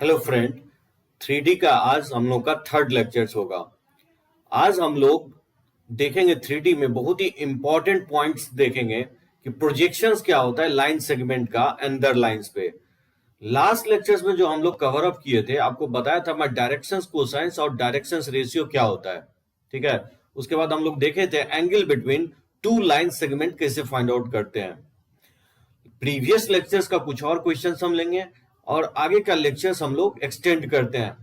Hello friend. 3D का आज हम लोग का थर्ड लेक्चर्स होगा। आज हम लोग देखेंगे 3D में बहुत ही इंपॉर्टेंट पॉइंट्स देखेंगे कि प्रोजेक्शंस क्या होता है लाइन सेगमेंट का अंदर लाइंस पे। लास्ट लेक्चर्स में जो हम लोग कवर अप किए थे, आपको बताया था मैं डायरेक्शंस कोसाइंस और डायरेक्शंस रेशियो क्या होता है। ठीक है, उसके बाद हम लोग देखे थे angle between two line segment कैसे फाइंड आउट करते हैं। प्रीवियस लेक्चर्स का कुछ और क्वेश्चन हम लेंगे और आगे का लेक्चर्स हम लोग एक्सटेंड करते हैं।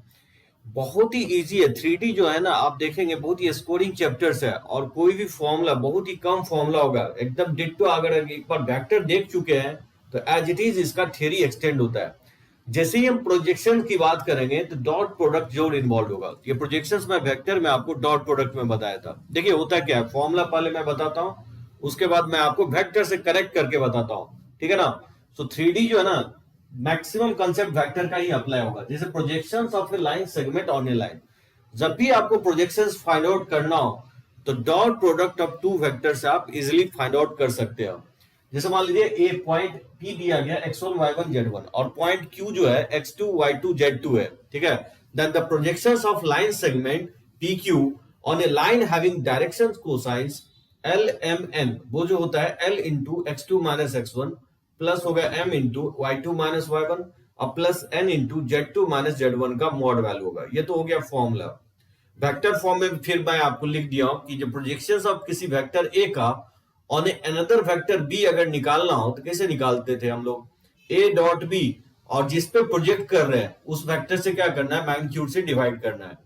बहुत ही इजी है। 3D जो है ना, आप देखेंगे बहुत ही स्कोरिंग चैप्टर्स है और कोई भी फॉर्मूला बहुत ही कम फॉर्मूला होगा एकदम डिट्टो। अगर एक बार वेक्टर देख चुके हैं तो एज इट इज इसका थ्योरी एक्सटेंड होता है। जैसे ही हम प्रोजेक्शन की बात करेंगे तो डॉट प्रोडक्ट जरूर इन्वॉल्व होगा। ये प्रोजेक्शंस में वेक्टर में आपको डॉट प्रोडक्ट में बताया था। देखिए होता क्या है, फॉर्मूला पहले मैं बताता हूँ, उसके बाद मैं आपको वेक्टर से करेक्ट करके बताता हूँ। ठीक है ना। सो 3D जो है ना, मैक्सिमम कंसेप्ट वेक्टर का ही अप्लाई होगा। जैसे projections of a line segment on a line, जब भी आपको प्रोजेक्शंस फाइंड आउट करना हो तो dot product of two vector से आप इजीली फाइंड आउट कर सकते हो। जैसे मान लीजिए ए पॉइंट पी दिया गया x1 y1 z1 और पॉइंट q जो है x2 y2 z2 है। ठीक है, then the projections of line segment pq on a line having direction cosines l m n, वो जो होता है l into x2 minus x1 plus हो गया m into y2 minus y1 और plus n into z2 minus z1 का mod value होगा। ये तो हो गया फॉर्मूला। वेक्टर फॉर्म में फिर मैं आपको लिख दिया हूं कि जो प्रोजेक्शंस ऑफ किसी वेक्टर ए का ऑन अनदर वेक्टर बी अगर निकालना हो तो कैसे निकालते थे हम लोग, ए डॉट बी और जिस पे प्रोजेक्ट कर रहे हैं उस वेक्टर से क्या करना है, मैग्नीट्यूड से डिवाइड करना है।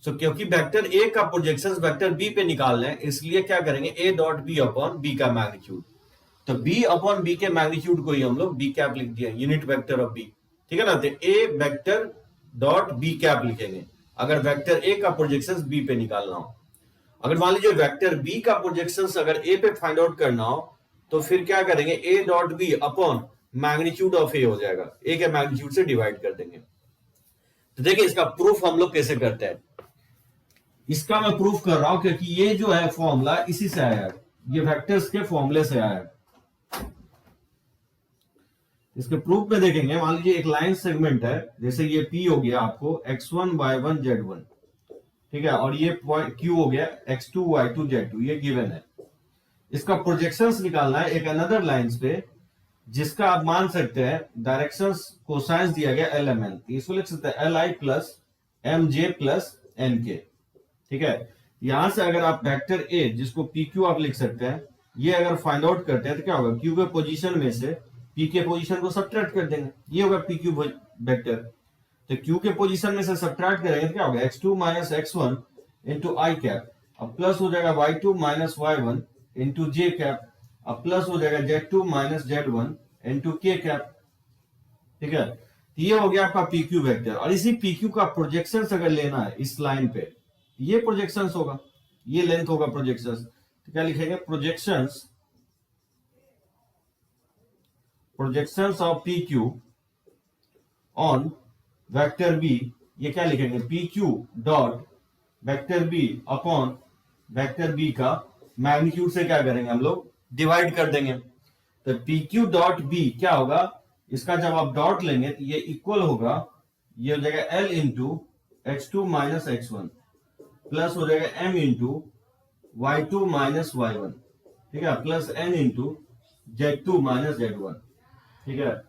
सो क्योंकि वेक्टर ए का प्रोजेक्शन वेक्टर बी पे निकालना है, इसलिए क्या करेंगे, A dot B upon B का मैग्नीट्यूड। तो बी अपॉन बी के मैग्नीट्यूड को ही हम लोग बी कैप लिख दिया, यूनिट वेक्टर ऑफ बी। ठीक है ना। तो ए वेक्टर डॉट बी कैप लिखेंगे अगर वेक्टर ए का प्रोजेक्शन बी पे निकालना हो। अगर मान लीजिए वेक्टर बी का प्रोजेक्शंस अगर ए पे फाइंड आउट करना हो तो फिर क्या करेंगे, A dot B upon magnitude of A हो जाएगा, ए के मैग्नीट्यूड से डिवाइड कर देंगे। तो देखिए इसका प्रूफ हम लोग कैसे करते हैं। इसका मैं प्रूफ कर रहा हूं क्योंकि ये जो है फॉर्मूला इसी से आया है, ये वेक्टर्स के फॉर्मूले से आया है। इसके प्रूफ में देखेंगे, मान लीजिए एक लाइन सेगमेंट है, जैसे ये पी हो गया आपको x1 y1 z1, ठीक है, और ये पॉइंट क्यू हो गया x2 y2 z2, ये गिवन है। इसका प्रोजेक्शंस निकालना है एक अनदर लाइंस पे जिसका आप मान सकते हैं डायरेक्शंस कोसाइंस दिया गया एल एम एन, इसको लिख सकते हैं L I plus M J plus N K. ठीक है, यहां से अगर आप वेक्टर ए जिसको पी क्यू आप लिख सकते हैं, ये अगर फाइंड आउट करते हैं तो क्या होगा, क्यू के पोजीशन में से पी के पोजीशन को सब्ट्रैक्ट कर देंगे, ये होगा पी क्यू वेक्टर। तो क्यू के पोजीशन में से सब्ट्रैक्ट करेंगे तो क्या होगा, x2 माइनस x1 इंटू आई कैप, अब प्लस हो जाएगा y2 माइनस y1 इंटू जे कैप, अब प्लस हो जाएगा z2 माइनस z1 इंटू के कैप। ठीक है, तो ये हो गया आपका pq वेक्टर। और इसी pq का प्रोजेक्शंस अगर लेना है इस लाइन पे, ये प्रोजेक्शंस होगा, ये लेंथ होगा प्रोजेक्शंस, तो क्या लिखेंगे, projections of pq on vector B, ये क्या लिखेंगे, pq dot vector B upon vector B का मैग्नीट्यूड से क्या करेंगे हम लोग, डिवाइड कर देंगे। तो pq डॉट बी क्या होगा, इसका जब आप डॉट लेंगे तो ये इक्वल होगा, ये हो जाएगा l into x2 minus x1 plus हो जाएगा m into y2 minus y1, ठीक है, plus n into z2 minus z1। ठीक है,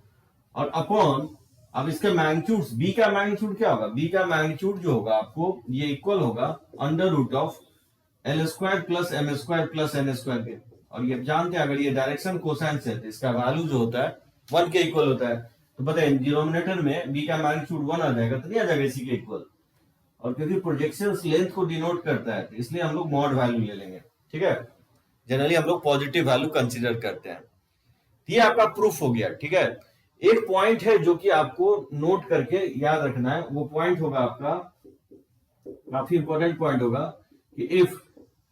और अपॉन, अब इसका मैग्नीट्यूड b का मैग्नीट्यूड क्या होगा, b का मैग्नीट्यूड जो होगा आपको ये इक्वल होगा under root of L square plus M square plus N square के। और ये जानते हैं अगर ये डायरेक्शन कोसाइंस है तो इसका वैल्यू जो होता है 1 के इक्वल होता है। तो पता है डिनोमिनेटर में b का मैग्नीट्यूड 1 आ जाएगा, तो नहीं आ जाएगा इसी के इक्वल। और क्योंकि प्रोजेक्शंस लेंथ को डिनोट करता है तो इसलिए हम लोग मॉड वैल्यू ले लेंगे। ठीक है, जनरली हम लोग पॉजिटिव वैल्यू कंसीडर करते हैं। ये आपका प्रूफ हो गया। ठीक है, एक पॉइंट है जो कि आपको नोट करके याद रखना है, वो पॉइंट होगा आपका, काफी इंपॉर्टेंट पॉइंट होगा कि इफ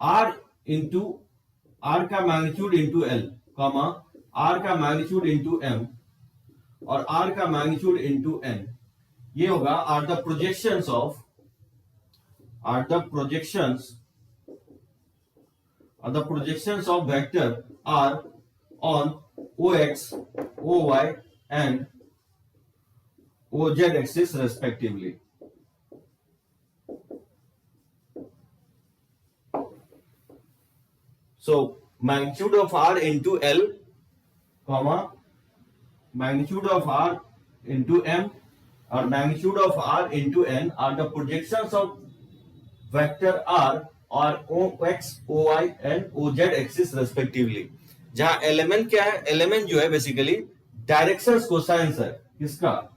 r इंटू आर का magnitude into L comma R का मैग्नीट्यूड इंटू एम और r का मैग्नीट्यूड इंटू n, ये होगा are the projections of vector r on ox, oy and OZ axis respectively. So magnitude of R into L, comma magnitude of R into M or magnitude of R into N are the projections of vector R or OX, OY and OZ axis respectively. जहां element क्या है, element जो है basically directions cosines है किसका,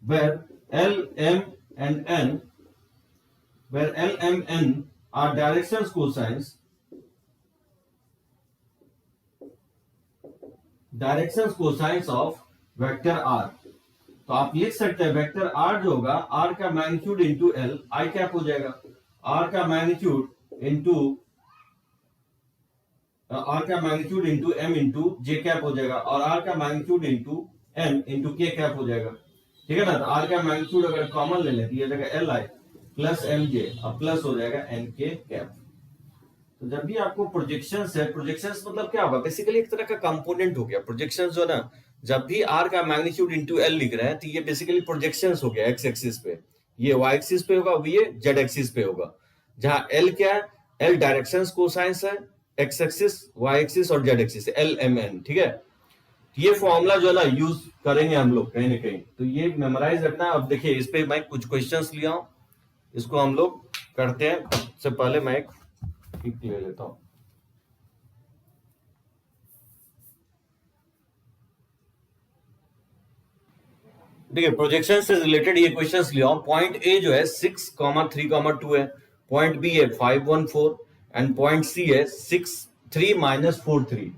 where L, M and N, where L, M, N are directions cosines, directions cosines of vector R. तो आप लिख सकते हैं वेक्टर R जो होगा R का मैग्नीट्यूड इंटू L आई कैप हो जाएगा, R का magnitude into M into J cap हो जाएगा और R का magnitude into M into K cap हो जाएगा. ठीक है ना. तो R का मैग्नीट्यूड अगर कॉमन ले लेते हैं Li प्लस MJ अब प्लस हो जाएगा NK कैप. तो जब भी आपको प्रोजेक्शंस है, प्रोजेक्शंस मतलब क्या होगा, बेसिकली एक तरह का कंपोनेंट हो गया प्रोजेक्शंस जो ना. जब भी R का मैग्नीट्यूड इंटू L लिख रहे हैं तो ये बेसिकली प्रोजेक्शंस हो गया एक्स एक्सिस पे, ये वाई एक्सिस पे होगा, ये जेड एक्सिस पे होगा. जहां L क्या है, L डायरेक्शंस कोसाइंस है, एक्स एक्सिस, वाई एक्सिस और Z axis, L M N. ठीक है. ये फॉर्मूला जो है ना यूज करेंगे हम लोग कहीं ना कहीं, तो ये मेमोराइज रखना. अब देखिए इस पे मैं कुछ क्वेश्चंस लिया हूं, इसको हम लोग करते हैं. सबसे पहले मैं एक ले लेता हूं. देखिए प्रोजेक्शन से रिलेटेड ये क्वेश्चंस लिया हूं. पॉइंट ए जो है 6,3,2 है, पॉइंट बी है 5,1,4 एंड पॉइंट सी है 6,3 - 4,3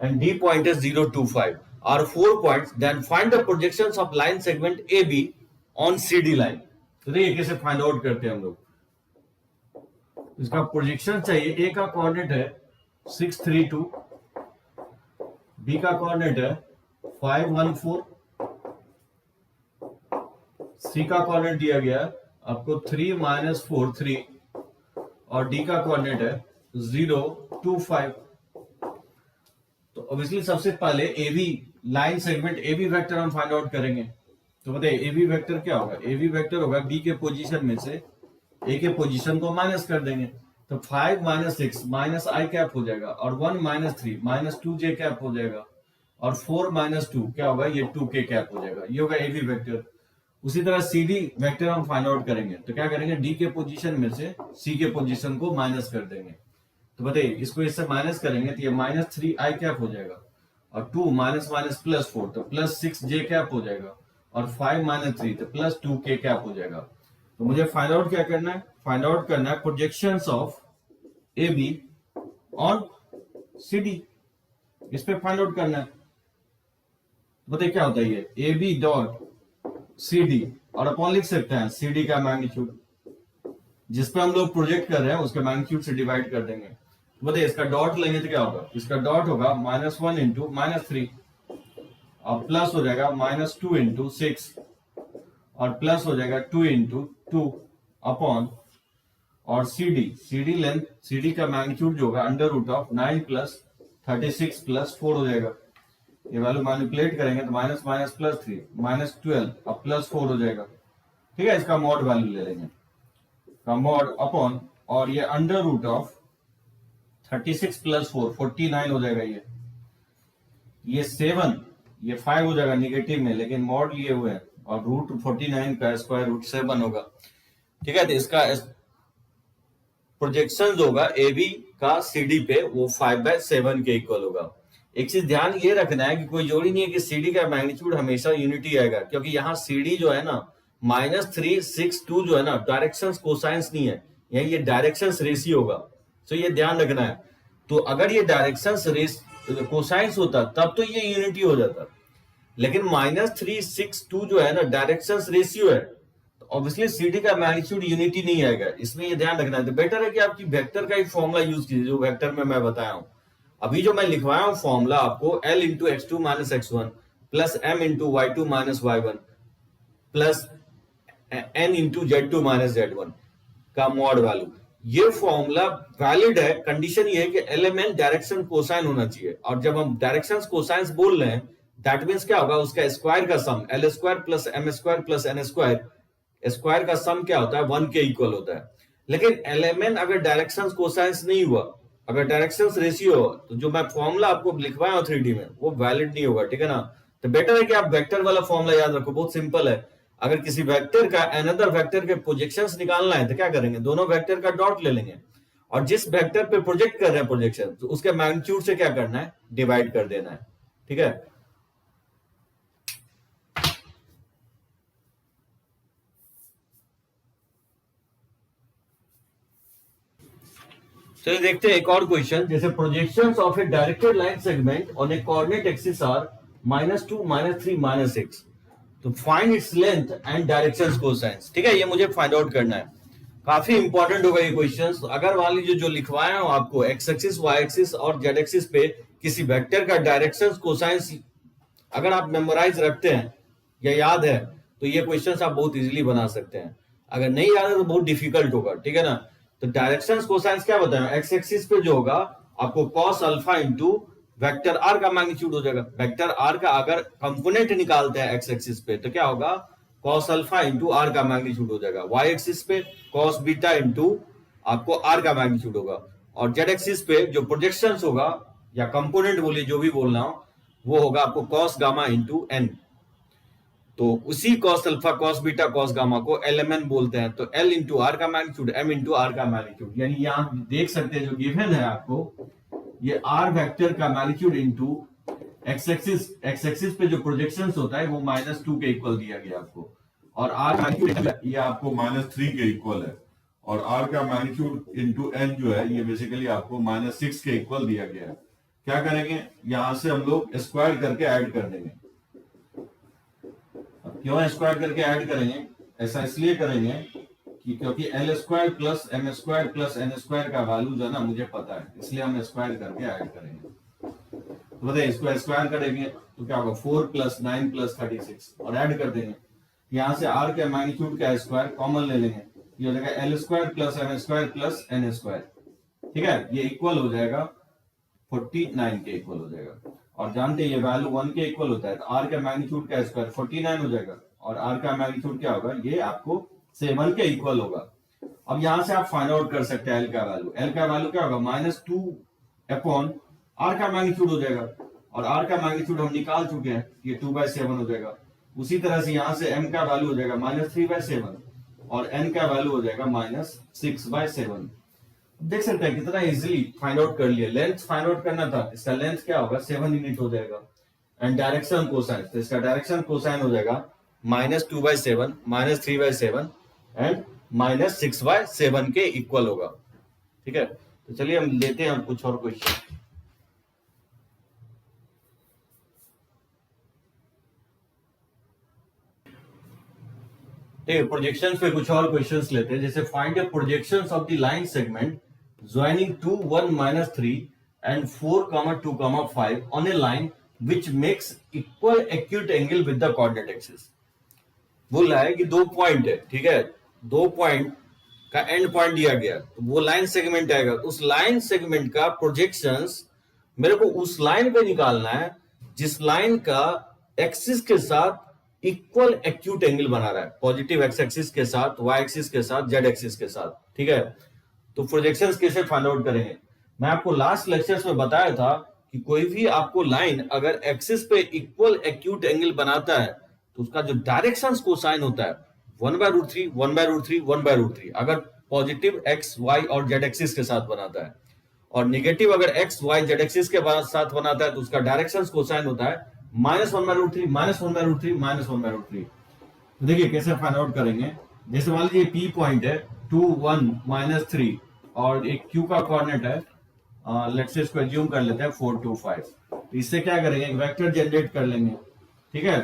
and D point is 0,25 are 4 points. Then find the projections of line segment AB on CD line. तो देखिए कैसे फाइंड आउट करते हैं हम लोग. इसका प्रोजेक्शन चाहिए. ए का कोऑर्डिनेट है 632, बी का कोऑर्डिनेट है 514, सी का कोऑर्डिनेट दिया गया आपको 3 - 4,3 और डी का कोऑर्डिनेट है 0,25. तो ऑब्वियसली सबसे पहले AB line segment AB vector हम फाइंड आउट करेंगे. तो बताइए एबी वेक्टर क्या होगा. एबी वेक्टर होगा बी के पोजीशन में से ए के पोजीशन को माइनस कर देंगे. तो 5 - 6 माइनस आई कैप हो जाएगा और 1 - 3 -2 जे कैप हो जाएगा और 4 - 2 क्या होगा, ये 2 के कैप हो जाएगा. ये होगा एबी वेक्टर. उसी तरह सी डी वेक्टर हम फाइंड आउट करेंगे. तो क्या करेंगे, डी के पोजीशन में से सी के पोजीशन को माइनस कर देंगे. तो बताइए इसको इससे माइनस करेंगे तो ये -3 आई कैप हो जाएगा और 2 - +4 तो +6 जे कैप हो जाएगा और 5 - 3 तो +2 के कैप हो जाएगा. तो मुझे फाइंड आउट क्या करना है, फाइंड आउट करना है projections of A B on C D. इस पे फाइंड आउट करना है. बताइए क्या होता है ये A B dot C D और अपन लिख सकते हैं सी डी का मैग्नीट्यूड जिसपे हम लोग प्रोजेक्ट कर रहे हैं उसके मैग्नीट्यूड से डिवाइड कर देंगे. बताइए इसका डॉट लेंगे तो क्या होगा, इसका डॉट होगा -1 इंटू -3 और प्लस हो जाएगा -2 इंटू 6 और प्लस हो जाएगा 2 इंटू 2 अपॉन और C D length, C D का मैग्नीट्यूड जो होगा √9 + 36 + 4 हो जाएगा. ये वैल्यू मैनिपुलेट करेंगे तो -, +3 -12 अब +4 हो जाएगा. ठीक है. इसका मॉड वैल्यू ले लेंगे का मॉड अपॉन और ये √36 + 4 49 हो जाएगा. ये 7 ये 5 हो जाएगा निगेटिव में, लेकिन मॉड लिए हुए हैं और √49 का स्क्वायर रूट 7 होगा. ठीक है. तो इसका प्रोजेक्शन होगा ए बी का सी डी पे वो 5/7 के इक्वल होगा. एक चीज ध्यान ये रखना है कि कोई जोड़ी नहीं है कि सीडी का मैग्नीट्यूड हमेशा यूनिटी आएगा, क्योंकि यहाँ सीडी जो है ना -3, 6, 2 जो है ना डायरेक्शंस कोसाइंस नहीं है, यही ये डायरेक्शंस रेशियो होगा. तो ये ध्यान रखना है. तो अगर ये डायरेक्शंस कोसाइंस होता तब तो ये यूनिटी हो जाता, लेकिन -3, 6, 2 जो है ना डायरेक्शंस रेशियो है, तो ऑब्वियसली सीडी का मैग्नीट्यूड यूनिटी नहीं आएगा. इसमें ये ध्यान रखना है. तो बेटर है कि आपकी वेक्टर का एक फॉर्मूला यूज कीजिए जो वेक्टर में मैं बताया हूं. अभी जो मैं लिखवाया हूं फॉर्मूला आपको L × x2 - x1 plus M × y2 - y1 plus N × z2 - z1 का मॉड वैल्यू. ये फॉर्मूला वैलिड है. कंडीशन ये है कि एलिमेंट डायरेक्शन कोसाइन होना चाहिए. और जब हम डायरेक्शंस कोसाइंस बोल रहे हैं दैट मीन्स क्या होगा, उसका स्क्वायर का sum L square plus M square plus N square, square का सम क्या होता है 1 के इक्वल होता है। लेकिन एलएमएन अगर डायरेक्शन कोसाइंस नहीं हुआ, अगर डायरेक्शन रेशियो हो, तो जो मैं फॉर्मूला आपको लिखवाया हूं 3D में वो वैलिड नहीं होगा, ठीक है ना। तो बेटर है कि आप वेक्टर वाला फॉर्मूला याद रखो, बहुत सिंपल है। अगर किसी वेक्टर का अनदर वेक्टर के प्रोजेक्शंस निकालना है तो क्या करेंगे, दोनों वेक्टर का डॉट ले लेंगे और जिस वेक्टर पे प्रोजेक्ट कर रहे हैं प्रोजेक्शन, तो उसके मैग्नीट्यूड से क्या करना है, डिवाइड कर देना है, ठीक है। चलिए देखते हैं एक और क्वेश्चन, जैसे projections of a directed line segment on a coordinate axis are -2 -3 -6, तो find its length and directions cosines, ठीक है। ये मुझे फाइंड आउट करना है, काफी इंपॉर्टेंट होगा ये क्वेश्चंस। अगर मान लीजिए जो लिखवाया हूं आपको एक्स एक्सिस वाई एक्सिस और जेड एक्सिस पे किसी वेक्टर का डायरेक्शंस कोसाइंस अगर आप मेमोराइज रखते हैं या याद है, तो ये क्वेश्चंस आप बहुत इजीली बना सकते हैं। अगर नहीं याद है तो बहुत डिफिकल्ट होगा, ठीक है ना। तो डायरेक्शंस कोसाइंस क्या बताया, एक्स एक्सिस पे जो होगा आपको cos alpha into vector R का मैग्नीट्यूड हो जाएगा। वेक्टर आर का अगर कंपोनेंट निकालते हैं एक्स एक्सिस पे तो क्या होगा, कॉस अल्फा इंटू आर का मैग्नीट्यूड हो जाएगा। वाई एक्सिस पे कॉस बीटा इंटू आपको आर का मैग्नीट्यूड होगा, और जेड एक्सिस पे जो प्रोजेक्शन होगा या कंपोनेंट बोलिए जो भी बोलना हो, वो होगा आपको कॉस गामा इंटू एन। तो उसी cos alpha cos beta cos gamma को एलएमएन बोलते हैं। तो एल इंटू आर का मैग्नीट्यूड एम इंटू आर का मैग्नीट्यूड, यानी यहां देख सकते हैं जो गिवन है आपको, ये आर वेक्टर का मैग्नीट्यूड इंटू एक्स एक्सिस पे जो प्रोजेक्शंस होता है वो -2 के इक्वल दिया गया आपको, और आर मैग्नीट्यूड ये आपको -3 के इक्वल है, और आर का मैग्नीट्यूड इंटू एन जो है ये बेसिकली आपको -6 के इक्वल दिया गया है। क्या करेंगे, यहां से हम लोग स्क्वायर करके ऐड कर देंगे। अब क्यों स्क्वायर करके ऐड करेंगे, ऐसा इसलिए करेंगे कि क्योंकि L square plus M square plus N square का वैल्यू जो है ना मुझे पता है, इसलिए हम स्क्वायर करके ऐड करेंगे। तो बताइए इसको स्क्वायर करेंगे तो क्या होगा, 4 + 9 + 36, और ऐड कर देंगे। यहां से आर के मैग्नीट्यूड का स्क्वायर कॉमन ले लेंगे, ये हो जाएगा L square plus M square plus N square, ठीक है। ये इक्वल हो जाएगा 49 के इक्वल हो जाएगा, और जानते हैं ये वैल्यू 1 के इक्वल होता है, तो आर के मैग्नीट्यूड का स्क्वायर 49 हो जाएगा, और आर का मैग्नीट्यूड क्या होगा, ये आपको 7 के इक्वल होगा। अब यहां से आप फाइंड आउट कर सकते हैं एल का वैल्यू। एल का वैल्यू क्या होगा, -2 अपॉन आर का मैग्नीट्यूड हो जाएगा, और आर का मैग्नीट्यूड हम निकाल चुके हैं, ये 2/7 हो जाएगा। उसी तरह से यहां से एम का वैल्यू हो जाएगा -3/7, और एन का वैल्यू हो जाएगा -6/7। देख सकते हैं कितना इजीली फाइंड आउट कर लिया। लेंथ फाइंड आउट करना था, इसका लेंथ क्या होगा 7 यूनिट हो जाएगा, एंड डायरेक्शन कोसाइन, तो इसका डायरेक्शन कोसाइन हो जाएगा -2/7 -3/7 एंड -6/7 के इक्वल होगा, ठीक है। तो चलिए हम लेते हैं कुछ और क्वेश्चन। प्रोजेक्शंस पे कुछ और क्वेश्चंस लेते हैं, जैसे find the projections of the line segment joining 2 1 -3 and 4 2 5 on a line which makes equal acute angle with the coordinate axis. बोल रहा है कि दो पॉइंट है, ठीक है, दो पॉइंट का एंड पॉइंट दिया गया, तो वो लाइन सेगमेंट आएगा। उस लाइन सेगमेंट का प्रोजेक्शंस मेरे को उस लाइन पे निकालना है जिस लाइन का एक्सिस के साथ इक्वल एक्यूट एंगल बना रहा है, पॉजिटिव एक्स एक्सिस के साथ, वाई एक्सिस के साथ, जेड एक्सिस के साथ, ठीक है। तो प्रोजेक्शंस कैसे फाइंड आउट करेंगे, मैं आपको लास्ट लेक्चर्स में बताया था कि कोई भी आपको लाइन अगर एक्सिस पे इक्वल एक्यूट एंगल बनाता है तो उसका जो डायरेक्शन कोसाइन होता है 1/√3 1/√3 1/√3, अगर पॉजिटिव एक्स वाई और जेड एक्सिस के साथ बनाता है, और नेगेटिव अगर एक्स वाई जेड एक्सिस के साथ बनाता है तो उसका डायरेक्शन कोसाइन होता है -1/√3 -1/√3 -1/√3। देखिए कैसे फाइंड आउट करेंगे, जैसे मान लीजिए पी पॉइंट है 2 1 -3 और एक क्यू का कोऑर्डिनेट है, लेट्स से इसको एज्यूम कर लेते हैं 4 2 5। तो इससे क्या करेंगे, एक वेक्टर जनरेट कर लेंगे, ठीक है।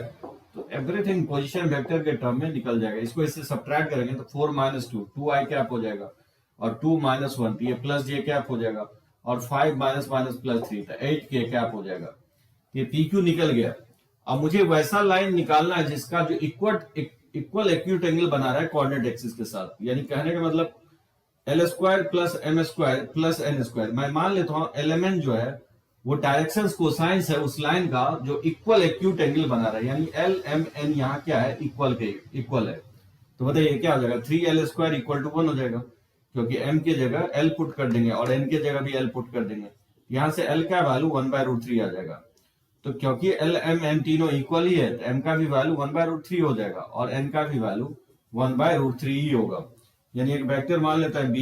तो एवरीथिंग पोजीशन वेक्टर के टर्म में निकल जाएगा। इसको इससे सब्ट्रैक्ट करेंगे तो 4 -2 2 आई कैप हो जाएगा, और 2 -1 ये प्लस जे कैप हो जाएगा, और 5 -3 तो 8 के कैप हो जाएगा। ये पी क्यू निकल गया। अब मुझे वैसा लाइन निकालना है जिसका जो इक्वल एक्यूट एंगल बना रहा है कोऑर्डिनेट एक्सिस के साथ, यानी कहने का मतलब L square plus M square plus N square. मैं मान लेता हूं एलिमेंट जो है वो डायरेक्शन कोसाइंस है उस लाइन का जो इक्वल एक्यूट एंगल बना रहा है, यानी एल एम एन यहाँ क्या है, इक्वल है। तो बताइए क्या हो जाएगा, 3l² इक्वल टू 1 हो जाएगा, क्योंकि m की जगह l पुट कर देंगे और n की जगह भी l पुट कर देंगे। यहां से l का वैल्यू 1/√3 आ जाएगा। तो क्योंकि l m n तीनों इक्वल ही है, तो m का भी वैल्यू 1/√3 हो जाएगा और n का भी वैल्यू 1/√3 ही होगा। यानी एक वेक्टर मान लेता है b,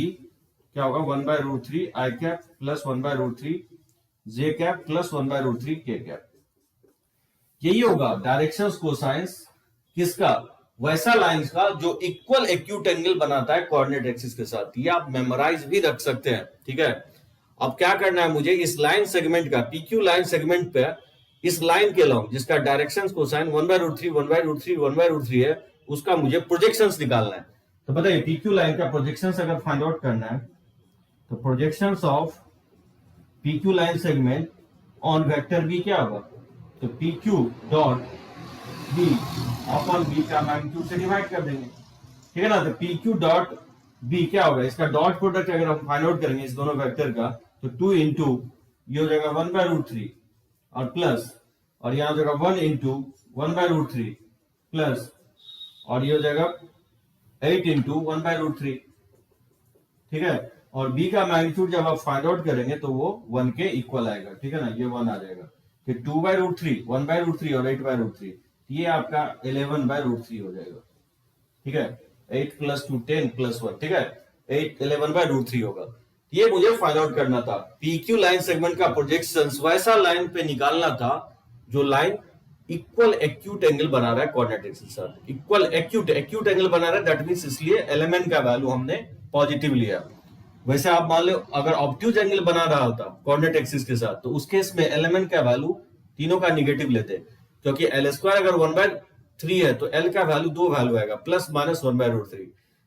क्या होगा 1/√3 i cap plus 1/√3 j cap plus 1/√3 k cap. यही होगा डायरेक्शन कोसाइंस किसका, वैसा लाइंस का जो इक्वल एक्यूट एंगल बनाता है कोऑर्डिनेट एक्सिस के साथ। ये आप मेमोराइज भी रख सकते हैं, ठीक है। अब क्या करना है मुझे, इस लाइन सेगमेंट का, पीक्यू लाइन सेगमेंट पे इस लाइन के लॉन्ग जिसका डायरेक्शन कोसाइन 1/√3 1/√3 1/√3 है, उसका मुझे प्रोजेक्शंस निकालना है। तो बताइए पीक्यू लाइन का प्रोजेक्शंस अगर फाइंड आउट करना है तो projections of PQ line segment on vector B क्या होगा, तो PQ dot B upon B का मैग्नीट्यूड से डिवाइड कर देंगे, ठीक है ना। तो पीक्यू डॉट बी क्या होगा, इसका डॉट प्रोडक्ट अगर हम फाइंड आउट करेंगे इस दोनों वेक्टर का, तो 2 इंटू ये हो जाएगा 1/√3 और प्लस, और यहां हो जाएगा 1 इंटू 1/√3 प्लस, और ये हो जाएगा 8 इंटू 1/√3, ठीक है। और b का मैग्नीट्यूड जब आप फाइंड आउट करेंगे तो वो 1 के इक्वल आएगा, ठीक है ना, ये 1 आ जाएगा। फिर 2/√3 1/√3 और 8/√3, ये आपका 11/√3 हो जाएगा, ठीक है। 8 + 2 10 + 1, ठीक है, 11/√3 होगा। ये मुझे फाइंड आउट करना था। पीक्यू लाइन सेगमेंट का प्रोजेक्शंस वैसा लाइन पे निकालना था जो लाइन इक्वल एक्यूट एंगल बना रहा है कोऑर्डिनेट एक्सिस के साथ। इक्वल एक्यूट एंगल बना रहा है, दैट मींस इसलिए एलिमेंट का वैल्यू हमने पॉजिटिव लिया। वैसे आप मान लो अगर ऑब्ट्यूज एंगल बना रहा होता कोऑर्डिनेट एक्सिस के साथ, तो उस केस में एलिमेंट का वैल्यू तीनों का निगेटिव लेते, क्योंकि l² अगर 1/3 है तो l का वैल्यू 2 वैल्यू आएगा, प्लस माइनस 1/√3।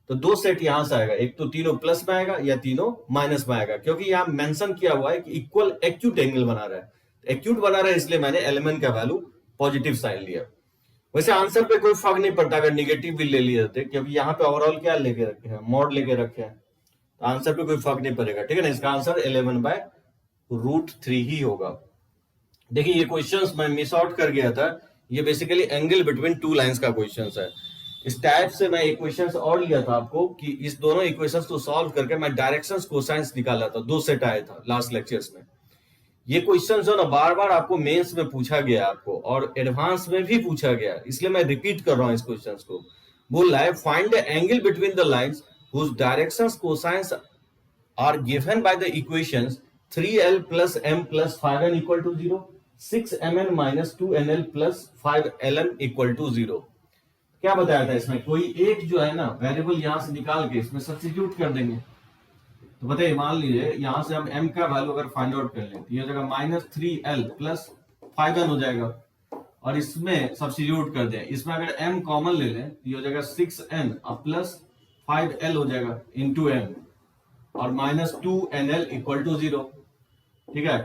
तो 2 सेट यहां से आएगा, एक तो तीनों प्लस में आएगा या तीनों माइनस में आएगा, क्योंकि यहां मेंशन किया हुआ है कि इक्वल एक्यूट एंगल बना रहा है। एक्यूट बना रहा है इसलिए मैंने एलिमेंट का वैल्यू पॉजिटिव साइन लिया। वैसे आंसर पे कोई फर्क नहीं पड़ता अगर निगेटिव भी ले लिए जाते, क्योंकि यहाँ पे ओवरऑल क्या लेके रखे हैं, मॉड लेके रखे हैं, तो आंसर पे कोई फर्क नहीं पड़ेगा, ठीक है ना। इसका आंसर 11/√3 ही होगा। देखिए ये क्वेश्चंस मैं मिस आउट कर गया था, ये basically angle between two lines का क्वेश्चंस है। इस टाइप से मैं एक क्वेश्चंस और लिया था आपको कि इस दोनों इक्वेशंस को सॉल्व करके मैं डायरेक्शंस कोसाइंस निकाला था, 2 सेट आया था लास्ट लेक्चर्स में। ये क्वेश्चन जो ना बार बार आपको मेंस में पूछा गया आपको और एडवांस में भी पूछा गया, इसलिए मैं रिपीट कर रहा हूं इस क्वेश्चन को। बोल रहा है find the angle between the lines whose directions cosines are given by the equations 3l plus m plus 5n equal to 0, 6mn minus 2nl plus 5ln equal to 0। क्या बताया था इसमें, कोई एक जो है ना वेरिएबल यहां से निकाल के इसमें सब्स्टिट्यूट कर देंगे। तो बताइए मान लीजिए यहां से हम m का वैल्यू अगर फाइंड आउट कर लें तो ये हो जाएगा -3l प्लस 5n हो जाएगा, और इसमें सब्स्टिट्यूट कर दें। इसमें अगर m कॉमन ले लें तो ये हो जाएगा 6n और प्लस 5l हो जाएगा इंटू m और -2nl इक्वल टू 0, ठीक है,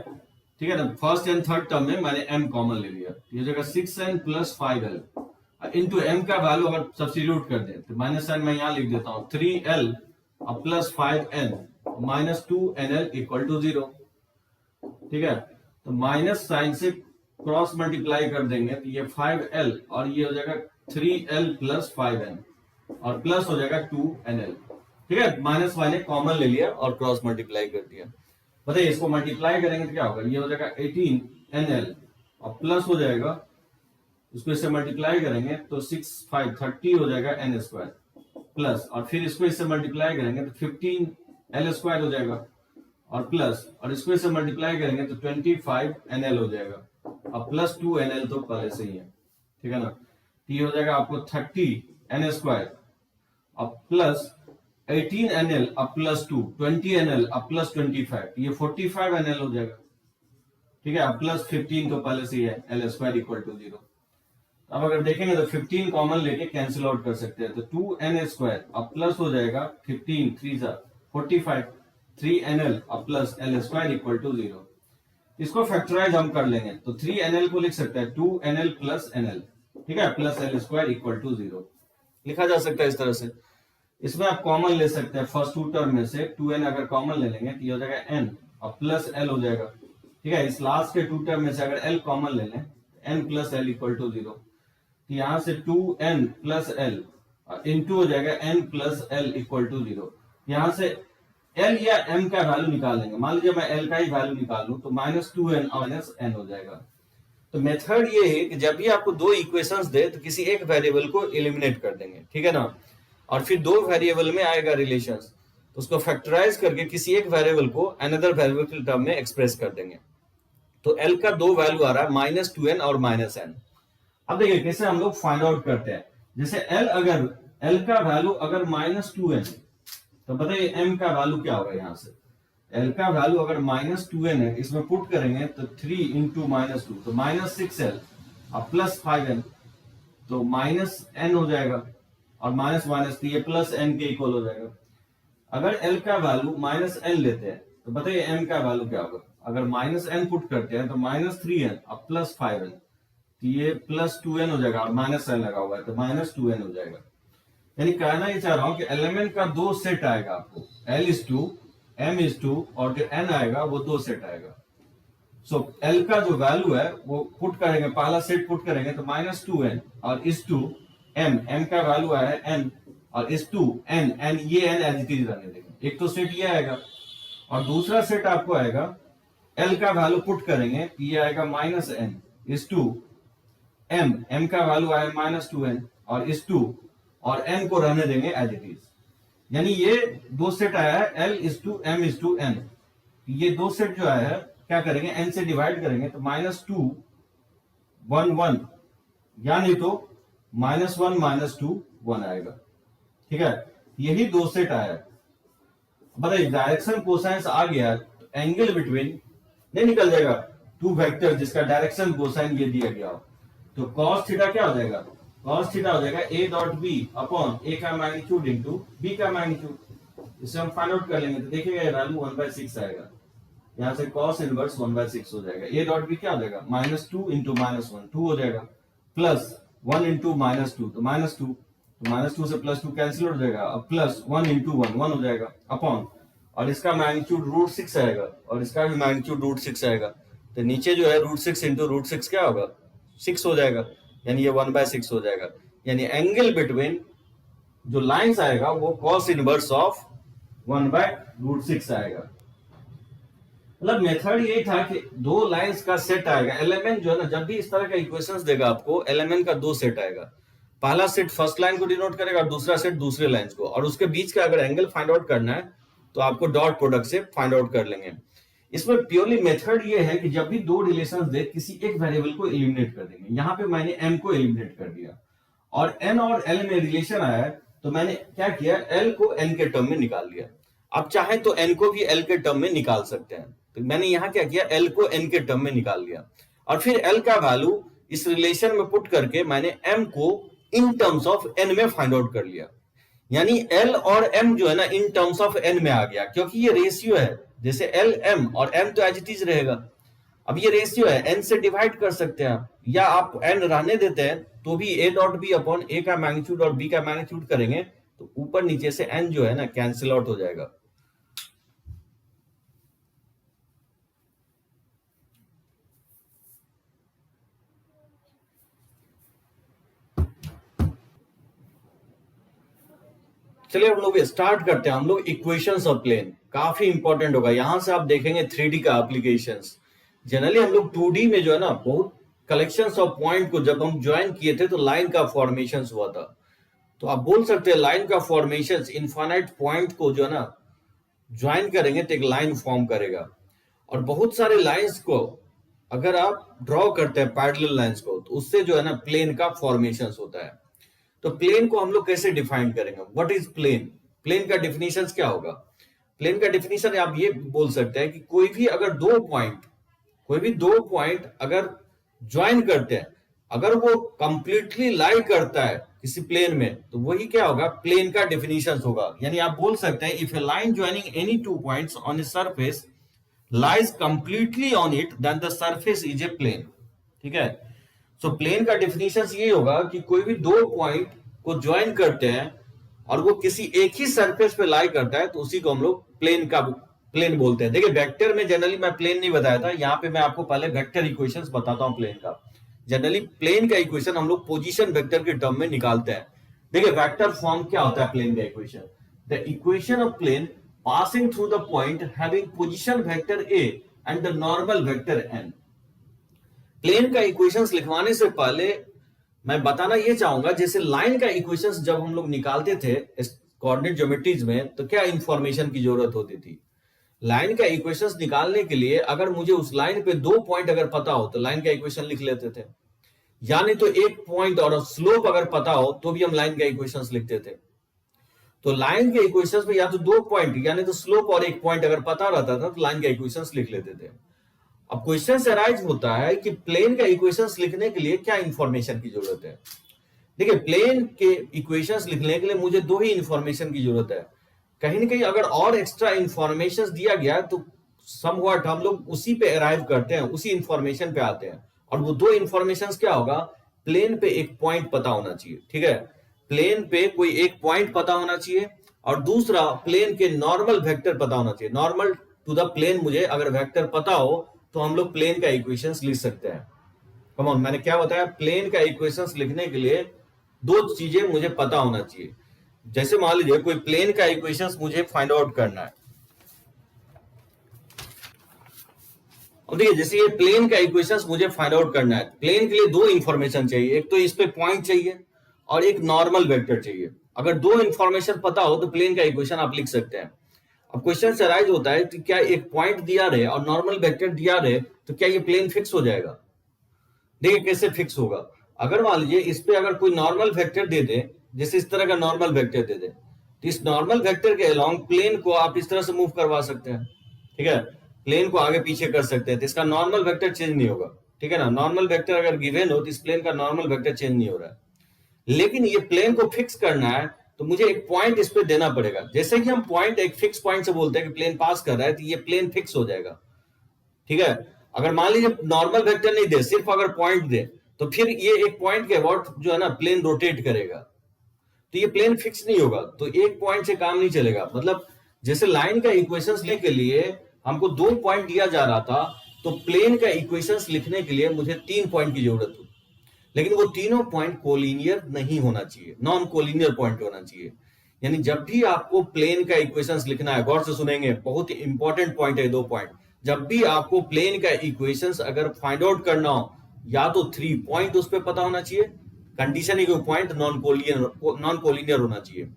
ठीक है ना। फर्स्ट एंड थर्ड टर्म में मैंने m कॉमन ले लिया, ये हो जाएगा 6n plus 5l into m का वैल्यू अगर सब्स्टिट्यूट कर दें तो -n मैं यहां लिख देता हूं 3l और plus 5n -2nl equal to 0, ठीक है। तो माइनस साइन से क्रॉस मल्टीप्लाई कर देंगे तो ये 5l और ये हो जाएगा 3l प्लस 5n और प्लस हो जाएगा 2nl, ठीक है। माइनस मैंने कॉमन ले लिया और क्रॉस मल्टीप्लाई कर दिया। बताइए इसको मल्टीप्लाई करेंगे तो क्या होगा, ये हो जाएगा 18nl और प्लस हो जाएगा, इसको इससे मल्टीप्लाई करेंगे तो 6 5 30 हो जाएगा n² प्लस, और फिर इसको इससे मल्टीप्लाई करेंगे तो 15l² हो जाएगा और प्लस, और इसको इससे मल्टीप्लाई करेंगे तो 25nl हो जाएगा और प्लस 2nl तो पहले से ही है, ठीक है ना। ये हो जाएगा आपको 30n² अब प्लस 18nl अब प्लस 2 20nl अब प्लस 25, ये 45nl हो जाएगा, ठीक है। अब प्लस 15 तो पहले से ही है, l² इक्वल टू 0। अब अगर देखेंगे तो 15 कॉमन लेके कैंसिल आउट कर सकते हैं, तो 2n² अब प्लस हो जाएगा 15 3 45 3nl अब प्लस l² इक्वल टू 0। इसको फैक्टराइज हम कर लेंगे तो 3nl को लिख सकते हैं 2nl प्लस nl, ठीक है, प्लस l² इक्वल टू 0 लिखा जा सकता है इस तरह से। इसमें आप कॉमन ले सकते हैं फर्स्ट टू टर्म में से 2n अगर कॉमन ले लेंगे तो ये हो जाएगा n और प्लस l हो जाएगा, ठीक है, इस लास्ट के टू टर्म में से अगर एल कॉमन ले लें, N plus L equal to 0, तो यहां से 2n प्लस एल इंटू हो जाएगा n plus L equal to 0। यहां से l या m का वैल्यू निकाल लेंगे। मान लीजिए मैं l का ही वैल्यू निकाल लूं तो -2n और -n हो जाएगा। तो मेथड ये है कि जब भी आपको दो इक्वेशंस दे तो किसी एक वेरिएबल को एलिमिनेट कर देंगे, ठीक है ना, और फिर दो वेरिएबल में आएगा रिलेशंस, तो उसको फैक्टराइज करके किसी एक वेरिएबल को अनदर वेरिएबल के टर्म में एक्सप्रेस कर देंगे। तो l का दो वैल्यू आ रहा है -2n और -n। अब देखिए कैसे हम लोग फाइंड आउट करते हैं। जैसे l का वैल्यू अगर -2n, तो बताइए m का वैल्यू क्या होगा। यहां से l का वैल्यू अगर -2n है, इसमें पुट करेंगे तो 3 इंटू -2 तो -6l और +5n, तो -n हो जाएगा, और माइनस माइनस तो ये प्लस n के इक्वल हो जाएगा। अगर l का वैल्यू -n लेते हैं तो बताइए m का वैल्यू क्या होगा। अगर -n पुट करते हैं तो -3n और +5n, तो ये +2n हो जाएगा, और -n लगा हुआ है तो -2n हो जाएगा। यानी कहना ये चाह रहा हूं कि एलिमेंट का दो सेट आएगा आपको, l m और जो n आएगा वो दो सेट आएगा। सो l का जो वैल्यू है वो पुट करेंगे, पहला सेट पुट करेंगे तो -2n और m का वैल्यू आया है n, और n ये n एज इट इज रहने देंगे। एक तो सेट ये आएगा, और दूसरा सेट आपको आएगा l का वैल्यू पुट करेंगे, ये आएगा -n m का वैल्यू आया -2n और n को रहने देंगे एज इट इज। यानी ये दो सेट आया है l m n। ये दो सेट जो आया है क्या करेंगे, n से डिवाइड करेंगे तो -2 1 1, यानी तो -1 -2 1 आएगा। ठीक है, यही दो सेट आया है। बताइए डायरेक्शन कोसाइंस आ गया तो एंगल बिटवीन नहीं निकल जाएगा टू वेक्टर जिसका डायरेक्शन कोसाइन ये दिया गया हो, तो cos थीटा क्या हो जाएगा, cos थीटा हो जाएगा a dot b upon a का मैग्नीट्यूड इंटू b का मैग्नीट्यूड। इसे हम फाइंड आउट कर लेंगे तो देखिएगा ये वैल्यू 1/6 आएगा। यहां से cos इनवर्स 1/6 हो जाएगा। a डॉट b क्या हो जाएगा, -2 इंटू -1 2 हो जाएगा, प्लस 1 इंटू -2 तो -2, तो -2 से +2 कैंसिल हो जाएगा, अब प्लस 1 इंटू 1 1 हो जाएगा, अपॉन और इसका मैग्नीट्यूड √6 आएगा और इसका भी मैग्नीट्यूड √6 आएगा। तो नीचे जो है √6 इंटू √6 क्या होगा, 6 हो जाएगा, यानी ये 1/6 हो जाएगा। यानी एंगल बिटवीन जो लाइंस आएगा वो cos इनवर्स ऑफ 1/√6 आएगा। मतलब मेथड यही था कि दो लाइंस का सेट आएगा। एलिमेंट जो है ना, जब भी इस तरह का इक्वेशंस देगा आपको, एलिमेंट का दो सेट आएगा। पहला सेट फर्स्ट लाइन को डिनोट करेगा और दूसरा सेट दूसरे लाइंस को, और उसके बीच का अगर एंगल फाइंड आउट करना है तो आपको डॉट प्रोडक्ट से फाइंड आउट कर लेंगे। इसमें प्योरली मेथड ये है कि जब भी दो रिलेशंस दे किसी एक वेरिएबल को एलिमिनेट कर देंगे। यहां पे मैंने m को एलिमिनेट कर दिया और n और l में रिलेशन आया है, तो मैंने क्या किया, l को n के टर्म में निकाल लिया। अब चाहे तो n को भी l के टर्म में निकाल सकते हैं, तो मैंने यहां क्या किया, l को n के टर्म में निकाल लिया और फिर l का वैल्यू इस रिलेशन में पुट करके मैंने m को इन टर्म्स ऑफ n में फाइंड आउट कर लिया। यानी l और m जो है ना इन टर्म्स ऑफ n में आ गया, क्योंकि ये रेशियो है। जैसे l m और m तो एज इट इज रहेगा। अब ये रेशियो है, n से डिवाइड कर सकते हैं या आप n रहने देते हैं तो भी a dot b upon a का मैग्नीट्यूड और b का मैग्नीट्यूड करेंगे तो ऊपर नीचे से n जो है ना कैंसिल आउट हो जाएगा। चलिए हम लोग स्टार्ट करते हैं। हम लोग इक्वेशंस ऑफ प्लेन, काफी इंपॉर्टेंट होगा। यहां से आप देखेंगे 3D का एप्लीकेशंस। जनरली हम लोग 2D में जो है ना बहुत कलेक्शंस ऑफ पॉइंट को जब हम ज्वाइन किए थे तो लाइन का फॉर्मेशन हुआ था। तो आप बोल सकते हैं लाइन का फॉर्मेशन इनफाइनाइट पॉइंट को जो है ना ज्वाइन करेंगे तो एक लाइन फॉर्म करेगा। और बहुत सारे लाइंस को अगर आप ड्रॉ करते हैं पैरेलल लाइंस को, तो उससे जो है ना प्लेन का फॉर्मेशन होता है। तो प्लेन को हम लोग कैसे डिफाइन करेंगे, व्हाट इज प्लेन, प्लेन का डिफिनीशन क्या होगा। प्लेन का डिफिनीशन आप ये बोल सकते हैं कि कोई भी दो पॉइंट अगर ज्वाइन करते हैं, अगर वो कंप्लीटली लाई करता है किसी प्लेन में, तो वही क्या होगा, प्लेन का डिफिनीशन होगा। यानी आप बोल सकते हैं if a line joining any two points on a surface lies completely on it then the surface is a plane. ठीक है, सो प्लेन का डिफिनीशन ये होगा कि कोई भी दो पॉइंट को ज्वाइन करते हैं और वो किसी एक ही सरफेस पे लाई करता है तो उसी को हम लोग प्लेन का प्लेन बोलते हैं। देखिए वेक्टर में जनरली मैं प्लेन नहीं बताया था, यहाँ पे मैं आपको पहले वेक्टर इक्वेशंस बताता हूँ प्लेन का। जनरली प्लेन का इक्वेशन हम लोग पोजीशन वेक्टर के टर्म में निकालते हैं। देखिए वेक्टर फॉर्म क्या होता है प्लेन का equation, the equation of plane passing through the point having position vector A and the normal vector N. Plane का इक्वेशंस लिखवाने से पहले मैं बताना ये चाहूंगा, जैसे लाइन का इक्वेशंस जब हम लोग निकालते थे कोऑर्डिनेट ज्योमेट्रीज में, तो क्या इंफॉर्मेशन की जरूरत होती थी। लाइन का इक्वेशंस निकालने के लिए अगर मुझे उस लाइन पे 2 पॉइंट अगर पता हो तो लाइन का इक्वेशन लिख लेते थे, यानी तो एक पॉइंट और स्लोप अगर पता हो तो भी हम लाइन का इक्वेशंस लिखते थे। तो लाइन के इक्वेशंस में या तो 2 पॉइंट यानी तो स्लोप और एक पॉइंट अगर पता रहता था तो लाइन का इक्वेशंस लिख लेते थे। अब क्वेश्चन से अराइज होता है कि प्लेन का इक्वेशंस लिखने के लिए क्या इंफॉर्मेशन की जरूरत है। देखिए प्लेन के इक्वेशंस लिखने के लिए मुझे 2 ही इंफॉर्मेशन की जरूरत है। कहीं ना कहीं अगर और एक्स्ट्रा इंफॉर्मेशन दिया गया तो समव्हाट हम लोग उसी पे अराइव करते हैं, उसी इंफॉर्मेशन पे आते हैं। और वो 2 इंफॉर्मेशन क्या होगा, प्लेन पे एक पॉइंट पता होना चाहिए, ठीक है, प्लेन पे कोई एक पॉइंट पता होना चाहिए, और दूसरा प्लेन के नॉर्मल वेक्टर पता होना चाहिए। नॉर्मल टू द प्लेन मुझे अगर वेक्टर पता हो तो हम लोग प्लेन का इक्वेशंस लिख सकते हैं। कम ऑन, मैंने क्या बताया, प्लेन का इक्वेशंस लिखने के लिए 2 चीजें मुझे पता होना चाहिए। जैसे मान लीजिए कोई प्लेन का इक्वेशंस मुझे फाइंड आउट करना है, और देखिए जैसे ये प्लेन का इक्वेशंस मुझे फाइंड आउट करना है, प्लेन के लिए 2 इंफॉर्मेशन चाहिए, एक तो इस पे पॉइंट चाहिए और एक नॉर्मल वेक्टर चाहिए। अगर 2 इंफॉर्मेशन पता हो तो प्लेन का इक्वेशन आप लिख सकते हैं। अब क्वेश्चन से अराइज होता है कि क्या एक पॉइंट दिया रहे और नॉर्मल वेक्टर दिया रहे तो क्या ये प्लेन फिक्स हो जाएगा। देखिए कैसे फिक्स होगा, अगर मान लीजिए इस पे अगर कोई नॉर्मल वेक्टर दे दे, जैसे इस तरह का नॉर्मल वेक्टर दे दे, तो इस नॉर्मल वेक्टर के अलोंग प्लेन को आप इस तरह से मूव करवा सकते हैं, ठीक है, प्लेन को आगे पीछे कर सकते हैं, तो इसका नॉर्मल वेक्टर चेंज नहीं होगा, ठीक है ना। नॉर्मल वेक्टर अगर गिवन हो तो इस प्लेन का नॉर्मल वेक्टर चेंज नहीं हो रहा है। लेकिन ये प्लेन को फिक्स करना है तो मुझे एक पॉइंट इस पे देना पड़ेगा। जैसे कि हम पॉइंट एक फिक्स पॉइंट से बोलते हैं कि प्लेन पास कर रहा है तो ये प्लेन फिक्स हो जाएगा, ठीक है। अगर मान लीजिए नॉर्मल वेक्टर नहीं दे, सिर्फ अगर पॉइंट दे, तो फिर ये एक पॉइंट के अबाउट जो है ना प्लेन रोटेट करेगा, तो ये प्लेन फिक्स नहीं होगा, तो एक पॉइंट से काम नहीं चलेगा। मतलब जैसे लाइन का इक्वेशंस लिखने के लिए हमको 2 पॉइंट दिया जा रहा था, तो प्लेन का इक्वेशंस लिखने के लिए मुझे 3 पॉइंट की जरूरत होती, लेकिन वो तीनों पॉइंट कोलिनियर नहीं होना चाहिए, नॉन कोलिनियर पॉइंट होना चाहिए। यानी जब भी आपको प्लेन का इक्वेशंस लिखना है, गौर से सुनेंगे, बहुत ही इंपॉर्टेंट पॉइंट है 2 पॉइंट। जब भी आपको प्लेन का इक्वेशंस अगर फाइंड आउट करना हो, या तो 3 पॉइंट उस पर पता होना चाहिए, कंडीशन है कि पॉइंट नॉन कोलिनियर होना चाहिए,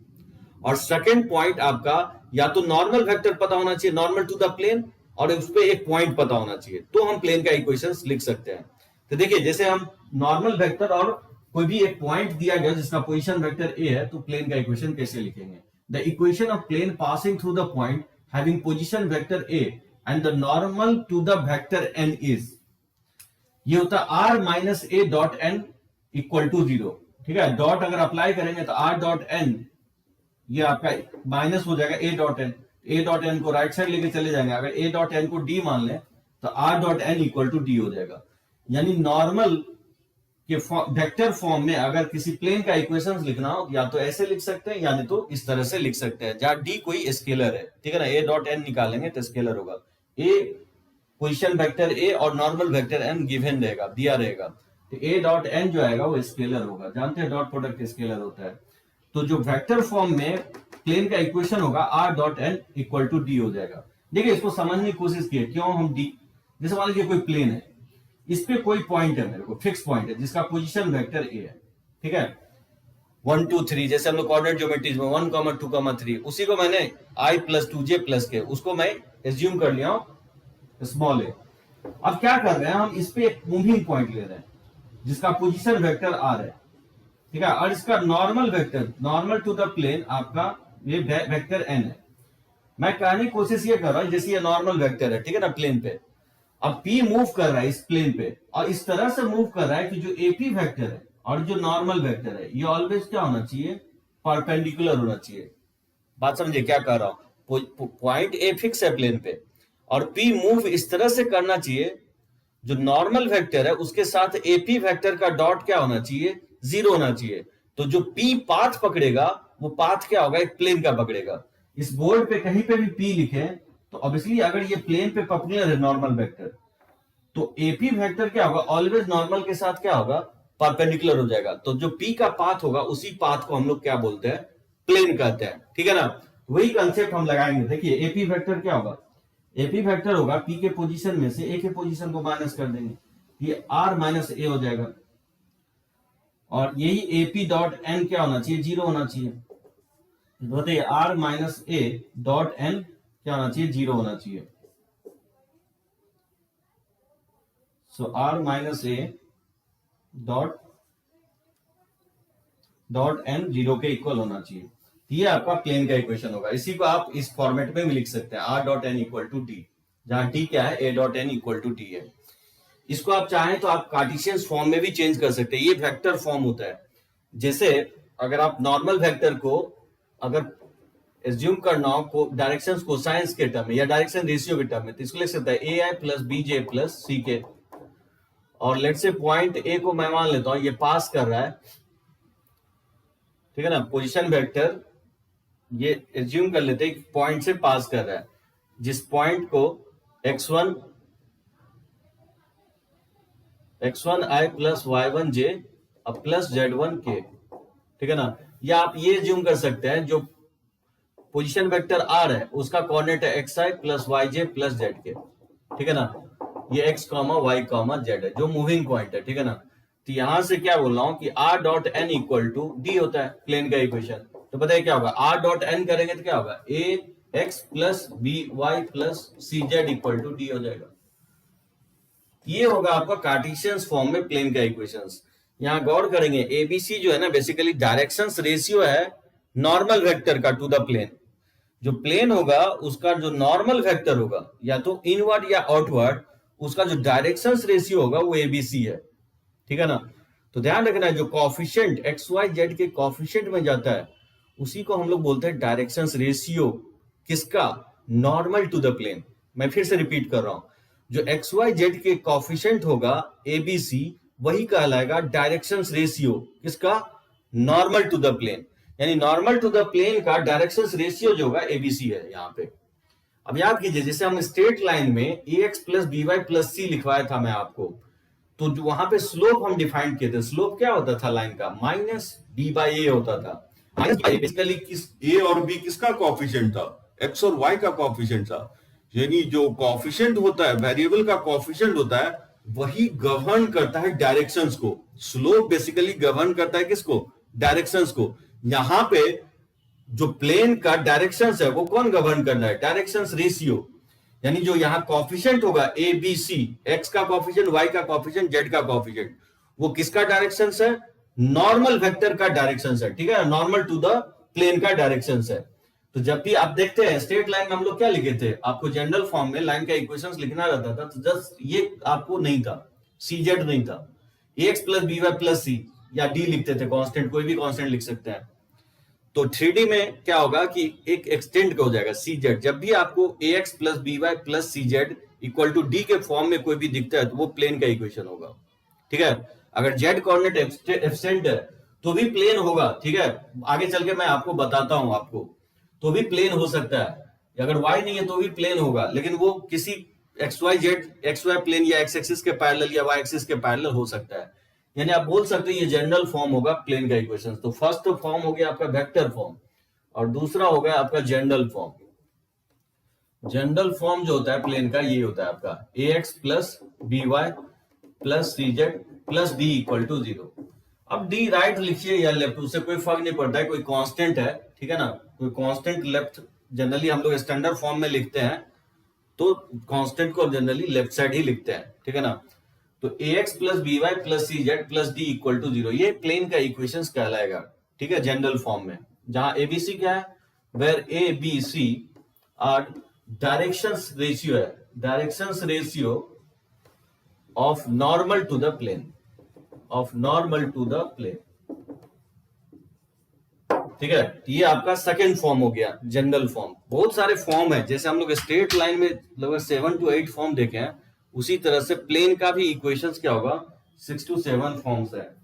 और सेकंड पॉइंट आपका या तो नॉर्मल वेक्टर पता होना चाहिए, नॉर्मल टू द प्लेन, और उस पर एक पॉइंट पता होना चाहिए, तो हम प्लेन का इक्वेशंस लिख सकते हैं। तो देखिए जैसे हम नॉर्मल वेक्टर और कोई भी एक पॉइंट दिया गया जिसका पोजीशन वेक्टर ए है, तो प्लेन का इक्वेशन कैसे लिखेंगे, the equation of plane passing through the point having position vector A and the normal to the vector N is, ये होता है R minus A dot N equal to 0, ठीक है। डॉट अगर अप्लाई करेंगे तो आर डॉट एन ये आपका माइनस हो जाएगा A dot N, A dot N को राइट साइड लेके चले जाएंगे, अगर ए डॉट एन को डी मान लें तो R dot N equal to D हो जाएगा। यानी नॉर्मल के वेक्टर फॉर्म में अगर किसी प्लेन का इक्वेशंस लिखना हो, या तो ऐसे लिख सकते हैं, यानी तो इस तरह से लिख सकते हैं, जहां डी कोई स्केलर है, ठीक है ना। ए डॉट एन निकालेंगे तो स्केलर होगा, ए पोजीशन वेक्टर ए और नॉर्मल वेक्टर एन गिवन रहेगा, दिया रहेगा, तो ए डॉट एन जो आएगा वो स्केलर होगा, जानते हैं डॉट प्रोडक्ट स्केलर होता है। तो जो वेक्टर फॉर्म में प्लेन का इक्वेशन होगा R dot N equal to D हो जाएगा। देखिए इसको समझने की कोशिश कीजिए, क्यों हम डी, जैसे मान लीजिए कोई प्लेन है, इस पे कोई पॉइंट है, मेरे को फिक्स पॉइंट है जिसका पोजीशन वेक्टर ए है, ठीक है, 1 2 3, जैसे हम लोग कोऑर्डिनेट ज्योमेट्रीज में 1 2 3, उसी को मैंने i प्लस 2j प्लस के, उसको मैं एज्यूम कर लिया हूं स्मॉल ए। अब क्या कर रहे हैं हम, इस पे एक मूविंग पॉइंट ले रहे हैं जिसका पोजीशन वेक्टर आर है, ठीक है, और इसका normal vector, normal to the plane आपका ये वेक्टर एन है। मैं कहने की कोशिश ये कर रहा हूं जैसे ये नॉर्मल वेक्टर है, ठीक है ना, प्लेन पे, अब P मूव कर रहा है इस प्लेन पे, और इस तरह से मूव कर रहा है कि जो AP वेक्टर है और जो नॉर्मल वेक्टर है ये ऑलवेज क्या होना चाहिए, परपेंडिकुलर होना चाहिए। बात समझिए क्या कह रहा हूं, पॉइंट ए फिक्स है प्लेन पे, और P मूव इस तरह से करना चाहिए, जो नॉर्मल वेक्टर है उसके साथ AP वेक्टर का डॉट क्या होना चाहिए, 0 होना चाहिए। तो जो P पाथ पकड़ेगा वो पाथ क्या होगा, एक प्लेन का पकड़ेगा। इस बोर्ड पे कहीं पे भी P लिखे तो तो ऑब्वियसली अगर ये प्लेन पे परपेंडिकुलर है नॉर्मल वेक्टर, तो एपी वेक्टर क्या होगा, ऑलवेज नॉर्मल के साथ क्या होगा, परपेंडिकुलर हो जाएगा। तो जो पी का पाथ होगा उसी पाथ को हम लोग क्या बोलते हैं, प्लेन कहते हैं, ठीक है ना। वही कंसेप्ट हम लगाएंगे। देखिए एपी वेक्टर क्या होगा, एपी वेक्टर होगा पी के पोजीशन में से ए के पोजीशन को माइनस कर देंगे, ये आर माइनस ए हो जाएगा, और यही एपी डॉट एन क्या होना चाहिए, जीरो होना चाहिए। तो बताइए R minus A dot N क्या होना चाहिए, जीरो होना चाहिए। So R minus A dot N zero के इक्वल होना चाहिए। ये आपका प्लेन का इक्वेशन होगा। इसी को आप इस फॉर्मेट में भी लिख सकते हैं, R dot N equal to D, जहां टी क्या है, A dot N equal to D है। इसको आप चाहें तो आप कार्टेशियन फॉर्म में भी चेंज कर सकते हैं। ये वेक्टर फॉर्म होता है। जैसे अगर आप नॉर्मल वेक्टर को अगर एज्यूम करना हो डायरेक्शन कोसाइंस के टर्म में या डायरेक्शन रेशियो के टर्म में, तो इसको लिख सकता है ए आई प्लस बी जे प्लस सी के। और लेट से पॉइंट ए को मैं मान लेता हूं ये पास कर रहा है, ठीक है ना, पोजीशन वेक्टर ये एज्यूम कर लेते हैं पॉइंट से पास कर रहा है, जिस पॉइंट को x1 आई प्लस y1 जे अब प्लस z1 के, ठीक है ना। या आप ये एज्यूम कर सकते हैं जो पोजीशन वेक्टर r है उसका कोऑर्डिनेट है xi plus yj plus z के, ठीक है ना। ये x y z है जो मूविंग पॉइंट है, ठीक है ना। तो यहां से क्या बोल रहा हूं कि r dot N equal to D होता है प्लेन का इक्वेशन। तो बताइए क्या होगा, r डॉट एन करेंगे तो क्या होगा, a x plus B Y plus C Z equal to D हो जाएगा। ये होगा आपका कार्टेशियन फॉर्म में प्लेन का इक्वेशंस। यहां गौर करेंगे एबीसी जो है ना बेसिकली डायरेक्शंस रेशियो है नॉर्मल वेक्टर का टू द प्लेन। जो प्लेन होगा उसका जो नॉर्मल वेक्टर होगा या तो इनवर्ड या आउटवर्ड, उसका जो डायरेक्शंस रेशियो होगा वो एबीसी है, ठीक है ना। तो ध्यान रखना है जो कॉफिशिएंट एक्स वाई जेड के कॉफिशिएंट में जाता है उसी को हम लोग बोलते हैं डायरेक्शंस रेशियो, किसका, नॉर्मल टू द प्लेन। मैं फिर से रिपीट कर रहा हूं, जो एक्स वाई जेड के कॉफिशिएंट होगा एबीसी वही कहलाएगा डायरेक्शंस रेशियो, किसका, नॉर्मल टू द प्लेन। यानी नॉर्मल टू द प्लेन का डायरेक्शंस रेशियो जो होगा एबीसी है यहाँ पे। अब याद कीजिए जैसे हम स्ट्रेट लाइन में A x plus B Y plus C लिखवाया था मैं आपको, तो जो वहां पे स्लोप हम डिफाइन किए थे, स्लोप क्या होता था लाइन का, माइनस बी बाई ए होता था। माइनस बेसिकली किस ए और बी किसका कॉफिशिएंट था, एक्स और वाई का कॉफिशिएंट था। यानी जो कॉफिशिएंट होता है, वेरिएबल का कॉफिशिएंट होता है, वही गवर्न करता है डायरेक्शंस को। स्लोप बेसिकली गवर्न करता है किसको, डायरेक्शंस को। यहां पे जो प्लेन का डायरेक्शंस है वो कौन गवर्न कर रहा है, डायरेक्शंस रेशियो। यानी जो यहां कॉफिशिएंट होगा ए बी सी, एक्स का कॉफिशिएंट, वाई का कॉफिशिएंट, जेड का कॉफिशिएंट, वो किसका डायरेक्शंस है, नॉर्मल वेक्टर का डायरेक्शंस है, ठीक है, नॉर्मल टू द प्लेन का डायरेक्शंस है। तो जब भी आप देखते हैं स्ट्रेट लाइन में हम लोग क्या लिखे थे, आपको जनरल फॉर्म में लाइन का इक्वेशंस लिखना रहता था, तो जस्ट ये आपको नहीं था, सी जेड नहीं था, X plus B Y plus C या डी लिखते थे, कांस्टेंट, कोई भी कांस्टेंट लिख सकते हैं। तो 3D में क्या होगा कि एक एक्सटेंड हो जाएगा सी जेड। जब भी आपको A x plus B Y plus C Z equal to D के फॉर्म में कोई भी दिखता है तो वो प्लेन का इक्वेशन होगा, ठीक है। अगर जेड कोऑर्डिनेट एक्सटेंड है तो भी प्लेन होगा, ठीक है, आगे चल के मैं आपको बताता हूं आपको, तो भी प्लेन हो सकता है। अगर वाई नहीं है तो भी प्लेन होगा, लेकिन वो किसी X Y Z, X Y plane या एक्स एक्सिस के पैरेलल या वाई एक्सिस के पैरेलल हो सकता है। यानी आप बोल सकते हैं ये जनरल फॉर्म होगा प्लेन का इक्वेशन। तो फर्स्ट फॉर्म हो गया आपका वेक्टर फॉर्म और दूसरा हो गया आपका जनरल फॉर्म। जनरल फॉर्म जो होता है प्लेन का ये होता है आपका A x plus B Y plus C Z plus D equal to zero. अब डी राइट लिखिए या लेफ्ट, उससे कोई फर्क नहीं पड़ता है, कोई कांस्टेंट है, ठीक है ना, कोई कांस्टेंट लेफ्ट जनरली हम लोग स्टैंडर्ड फॉर्म में लिखते हैं, तो कांस्टेंट को जनरली लेफ्ट साइड ही लिखते हैं, ठीक है ना। तो ए x plus B Y plus C Z plus D equal to zero, ये प्लेन का इक्वेशन कहलाएगा, ठीक है, जनरल फॉर्म में। जहां एबीसी क्या है, where A B C are directions ratio है, directions ratio of normal to the plane, of normal to the plane, ठीक है। ये आपका सेकेंड फॉर्म हो गया जनरल फॉर्म। बहुत सारे फॉर्म है, जैसे हम लोग स्ट्रेट लाइन में लगभग 7 to 8 फॉर्म देखे हैं, उसी तरह से प्लेन का भी इक्वेशंस क्या होगा, 6 to 7 फॉर्म्स है।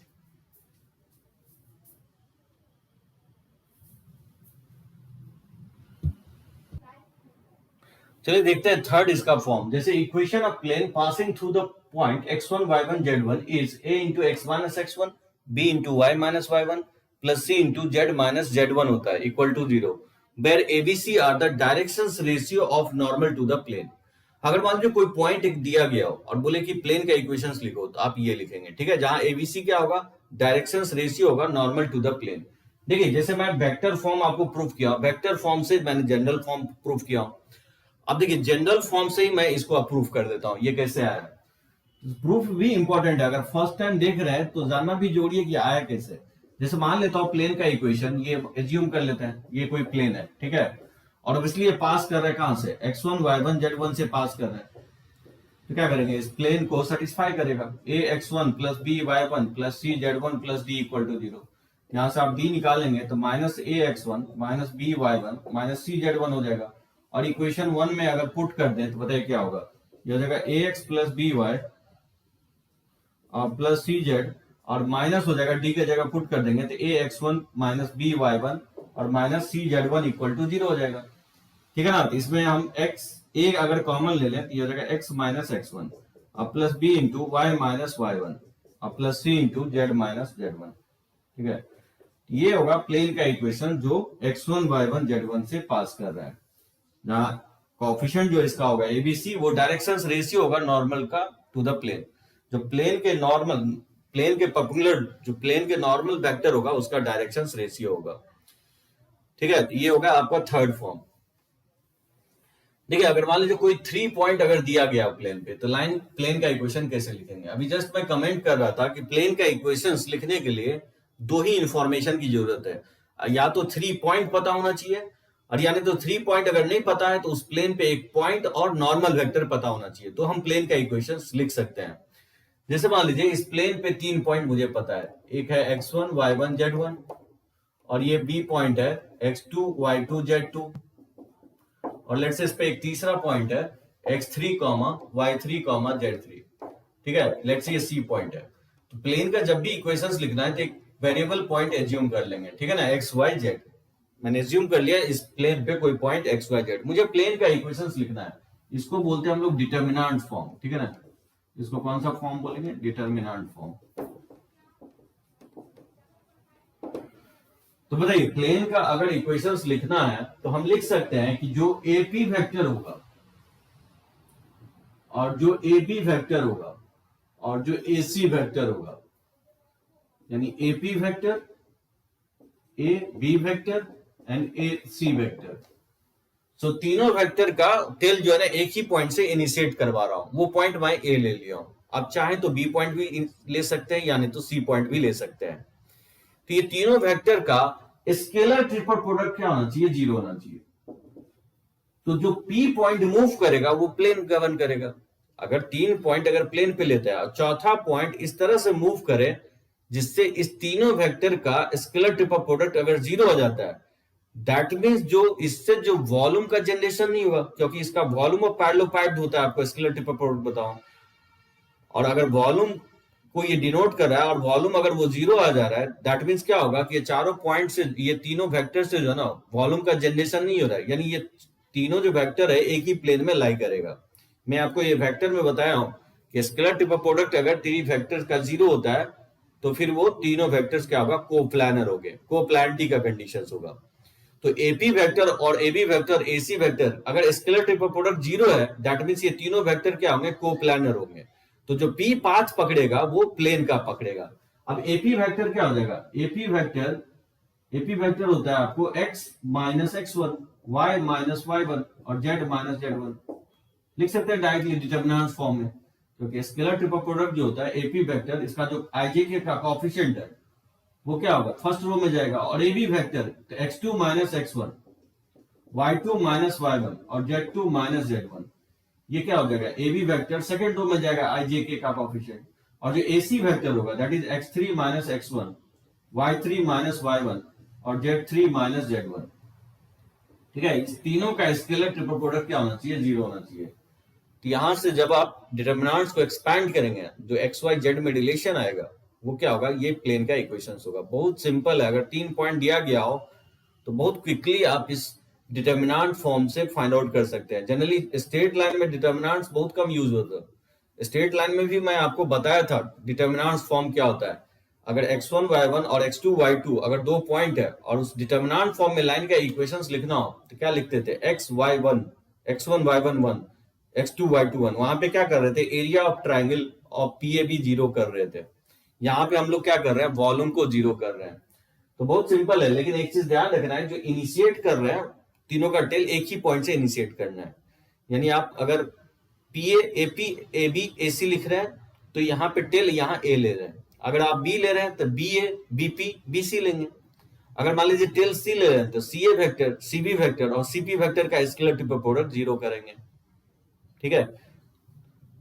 चलिए देखते हैं थर्ड इसका फॉर्म। जैसे equation of plane passing through the point x1 y1 z1 is a into x minus x1 b into y minus y1 plus c into z minus z1 होता है equal to 0 where abc are the directions ratio of normal to the plane। अगर मान लीजिए कोई point एक दिया गया हो और बोले कि प्लेन का इक्वेशंस लिखो, तो आप ये लिखेंगे, ठीक है, जहां एबीसी क्या होगा, डायरेक्शंस रेशियो होगा नॉर्मल टू द प्लेन। देखिए जैसे मैं वेक्टर फॉर्म आपको प्रूफ किया, वेक्टर फॉर्म से मैंने जनरल फॉर्म प्रूफ किया। अब देखिए जनरल फॉर्म से ही मैं इसको अप्रूव कर देता हूं, ये कैसे आया। प्रूफ भी इंपॉर्टेंट है, अगर फर्स्ट टाइम देख रहे हैं तो जानना भी जरूरी है कि आया कैसे। जैसे मान लेता हूं प्लेन का इक्वेशन, ये एज्यूम कर लेते हैं ये कोई प्लेन है, ठीक है, और ऑब्वियसली ये पास कर रहे हैं कहां से, x1 y1 z1 से पास कर रहे हैं, तो क्या करेंगे, इस प्लेन को सेटिस्फाई करेगा a x1 plus b y1 plus c z1 plus d equal to 0। यहां से आप d निकालेंगे तो minus a x1 minus b y1 minus c z1 हो जाएगा, और इक्वेशन 1 में अगर पुट कर दें तो बताइए क्या होगा, ये हो जाएगा ax plus B Y plus सी जेड, और माइनस हो जाएगा डी की जगह पुट कर देंगे तो ए x one minus b y one और minus c z one equal to 0 हो जाएगा, ठीक है ना। तो इसमें हम x ए अगर कॉमन ले लें तो ये हो जाएगा x minus x one plus b into y minus y one plus c into z minus z one, ठीक है। ये होगा प्लेन का इक्वेशन जो x1 y1 z1 से पास कर रहा है, जहां कोएफिशिएंट जो इसका होगा एबीसी वो डायरेक्शंस रेशियो होगा नॉर्मल का टू द प्लेन। जो प्लेन के परपेंडिकुलर जो प्लेन के नॉर्मल वेक्टर होगा उसका डायरेक्शंस रेशियो होगा, ठीक है। ये होगा आपका थर्ड फॉर्म। देखिए अगर मान लीजिए कोई 3 पॉइंट अगर दिया गया प्लेन पे, तो लाइन प्लेन का इक्वेशन कैसे लिखेंगे। अभी जस्ट मैं कमेंट कर रहा था कि प्लेन का इक्वेशंस लिखने के लिए 2 ही इंफॉर्मेशन की जरूरत है, या तो 3 पॉइंट पता होना चाहिए, और यानी तो 3 पॉइंट अगर नहीं पता है तो उस प्लेन पे एक पॉइंट और नॉर्मल वेक्टर पता होना चाहिए, तो हम प्लेन का इक्वेशंस लिख सकते हैं। जैसे मान लीजिए इस प्लेन पे 3 पॉइंट मुझे पता है, एक है x1 y1 z1, और ये b पॉइंट है x2 y2 z2, और लेट्स से इस पे एक तीसरा पॉइंट है x3 y3 z3, ठीक है, लेट्स से ये c पॉइंट है। तो प्लेन का जब भी इक्वेशंस लिखना है तो एक वेरिएबल पॉइंट एज्यूम कर लेंगे, ठीक है ना, x y z। मैंने एज्यूम कर लिया इस प्लेन पे कोई पॉइंट x y z, मुझे प्लेन का इक्वेशंस लिखना है, इसको बोलते हैं हम लोग डिटर्मिनेंट फॉर्म, ठीक है ना। इसको कौन सा फॉर्म बोलेंगे, डिटर्मिनेंट फॉर्म। तो बताइए प्लेन का अगर इक्वेशंस लिखना है तो हम लिख सकते हैं कि जो एपी वेक्टर होगा और जो एबी वेक्टर होगा और जो एसी वेक्टर होगा, यानी AP vector, A B vector and A C vector, so तीनों वेक्टर का टेल जो है ना एक ही पॉइंट से इनिशिएट करवा रहा हूं, वो पॉइंट मैं ए ले लिया हूं। आप चाहें तो बी पॉइंट भी ले सकते हैं, यानी तो सी पॉइंट भी ले सकते हैं। तो ये तीनों वेक्टर का स्केलर ट्रिपल प्रोडक्ट क्या होना चाहिए, 0 होना चाहिए। तो जो पी पॉइंट मूव करेगा वो प्लेन गवर्न करेगा। अगर 3 पॉइंट अगर प्लेन पे लेता है और चौथा पॉइंट इस तरह से मूव करे जिससे इस तीनों वेक्टर का स्केलर ट्रिपल प्रोडक्ट अगर 0 हो जाता है, दैट मीन्स जो इससे जो वॉल्यूम का जनरेशन नहीं होगा, क्योंकि इसका वॉल्यूम ऑफ पैरेललोपैड होता है, आपको स्केलर ट्रिपल प्रोडक्ट बताऊं। और अगर वॉल्यूम को ये डिनोट कर रहा है और वॉल्यूम अगर वो 0 आ जा रहा है, दैट मीन्स क्या होगा कि ये चारों पॉइंट से, ये तीनों वेक्टर से जो है ना वॉल्यूम का जनरेशन नहीं हो रहा है, यानी ये तीनों जो वेक्टर है एक ही प्लेन में लाई करेगा। मैं आपको ये वेक्टर में बताया हूं कि स्केलर ट्रिपल प्रोडक्ट अगर 3 वेक्टर्स का 0 होता है तो फिर वो तीनों वेक्टर्स क्या होगा, कोप्लानर हो गए, कोप्लानिटी का कंडीशन होगा। तो एपी वेक्टर और एबी वेक्टर एसी वेक्टर अगर स्केलर ट्रिपल प्रोडक्ट 0 है, दैट मींस ये तीनों वेक्टर क्या होंगे, कोप्लानर होंगे। तो जो पी पाथ पकड़ेगा वो प्लेन का पकड़ेगा। अब एपी वेक्टर क्या हो जाएगा, एपी वेक्टर होता है आपको x minus x1 y minus y1 और z माइनस z1, लिख सकते हैं डायरेक्टली डिटर्मिनेंट फॉर्म में, क्योंकि स्केलर ट्रिपल प्रोडक्ट जो होता है एपी वेक्टर, इसका जो आईजेके का कोएफिशिएंट है वो क्या होगा, फर्स्ट रो में जाएगा। और एबी वेक्टर तो x2 minus x1 y2 minus y1 और z2 माइनस z1, ये क्या हो जाएगा, एबी वेक्टर सेकंड रो में जाएगा आईजेके का कोएफिशिएंट। और जो एसी वेक्टर होगा that is x3 minus x1 y3 minus y1 और z3 माइनस z1, ठीक है। इस तीनों का स्केलर ट्रिपल प्रोडक्ट क्या होना चाहिए, 0 होना चाहिए। तो यहां से जब आप डिटर्मिनेंट्स को एक्सपैंड करेंगे, जो एक्स वाई जेड में रिलेशन आएगा वो क्या होगा, ये प्लेन का इक्वेशन होगा। बहुत सिंपल है, अगर 3 पॉइंट दिया गया हो तो बहुत क्विकली आप इस डिटर्मिनेंट फॉर्म से फाइंड आउट कर सकते हैं। जनरली स्ट्रेट लाइन में डिटर्मिनेंट्स बहुत कम यूज होता है। स्ट्रेट लाइन में भी मैं आपको बताया था डिटर्मिनेंट्स फॉर्म क्या होता है। अगर x1 y1 और x2 y2 अगर दो पॉइंट है और उस डिटर्मिनेंट फॉर्म में लाइन का इक्वेशंस लिखना हो तो क्या लिखते थे, x1 y1 1 x2 y2 1। वहां पे क्या कर रहे थे, area of triangle of PAB zero कर रहे थे। यहाँ पे हम लोग क्या कर रहे हैं, वॉल्यूम को जीरो कर रहे हैं। तो बहुत सिंपल है, लेकिन एक चीज ध्यान रखना है, जो इनिशिएट कर रहे हैं तीनों का टेल एक ही पॉइंट से इनिशिएट करना है। यानी आप अगर PA AP AB AC लिख रहे हैं तो यहाँ पे टेल यहाँ A ले रहे हैं। अगर आप B ले रहे हैं तो BA BP BC लेंगे। अगर मान लीजिए टेल C ले रहे हैं तो CA वेक्टर CB वेक्टर और CP वेक्टर का स्केलर ट्रिपल प्रोडक्ट जीरो करेंगे। ठीक है,